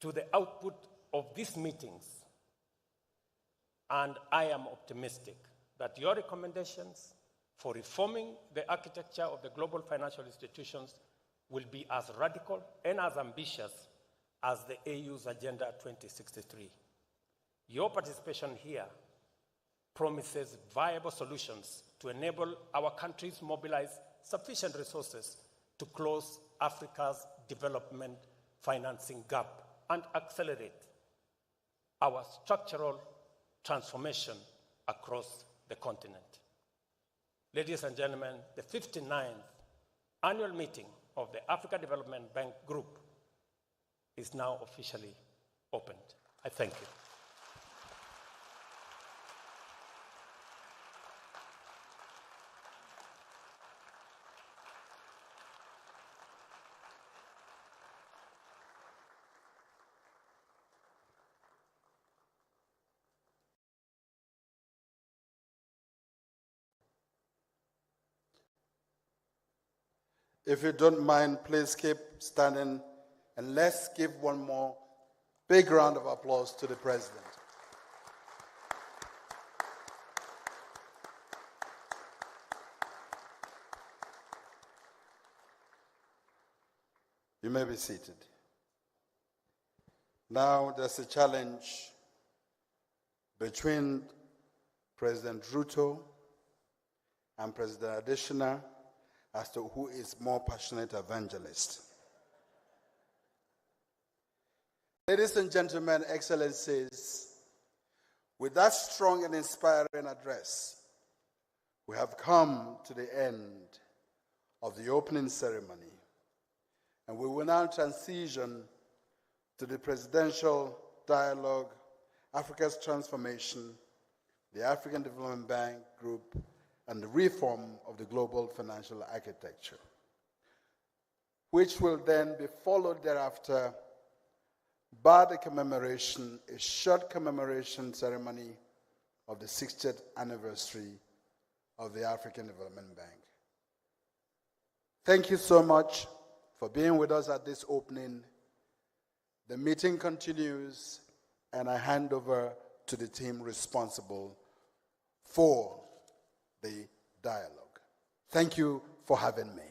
Speaker 8: to the output of these meetings, and I am optimistic that your recommendations for reforming the architecture of the global financial institutions will be as radical and as ambitious as the AU's Agenda 2063. Your participation here promises viable solutions to enable our countries mobilize sufficient resources to close Africa's development financing gap and accelerate our structural transformation across the continent. Ladies and gentlemen, the 59th annual meeting of the Africa Development Bank Group is now officially opened. I thank you.
Speaker 1: If you don't mind, please keep standing, and let's give one more big round of applause to the President. You may be seated. Now there's a challenge between President Ruto and President Adesina as to who is more passionate evangelist. Ladies and gentlemen, Excellencies, with that strong and inspiring address, we have come to the end of the opening ceremony, and we will now transition to the Presidential Dialogue, Africa's Transformation, the African Development Bank Group, and the reform of the global financial architecture, which will then be followed thereafter by the commemoration, a short commemoration ceremony of the 60th anniversary of the African Development Bank. Thank you so much for being with us at this opening. The meeting continues, and I hand over to the team responsible for the dialogue. Thank you for having me.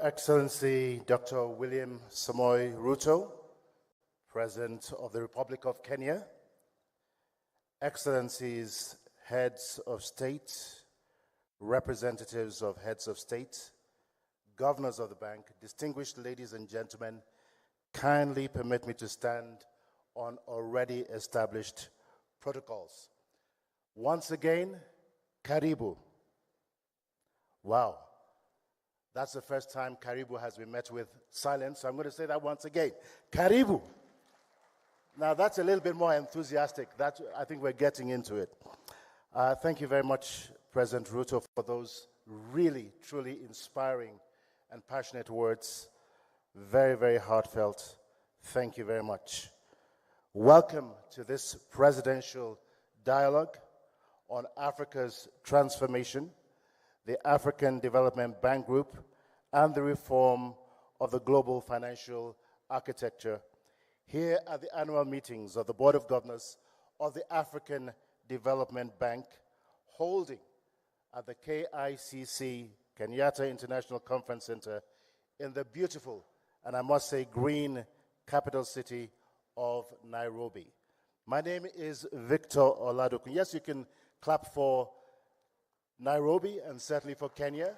Speaker 19: Excellency Dr. William Samoei Ruto, President of the Republic of Kenya, Excellencies, Heads of State, representatives of heads of state, governors of the bank, distinguished ladies and gentlemen, kindly permit me to stand on already established protocols. Once again, Karibu. Wow. That's the first time Karibu has been met with silence, so I'm going to say that once again. Karibu. Now that's a little bit more enthusiastic. I think we're getting into it. Thank you very much, President Ruto, for those really, truly inspiring and passionate words. very, very heartfelt thank you very much. Welcome to this presidential dialogue on Africa's transformation, the African Development Bank Group, and the reform of the global financial architecture here at the annual meetings of the Board of Governors of the African Development Bank, holding at the KICC, Kenyatta International Conference Center, in the beautiful, and I must say green, capital city of Nairobi. My name is Victor Oladokun. Yes, you can clap for Nairobi and certainly for Kenya.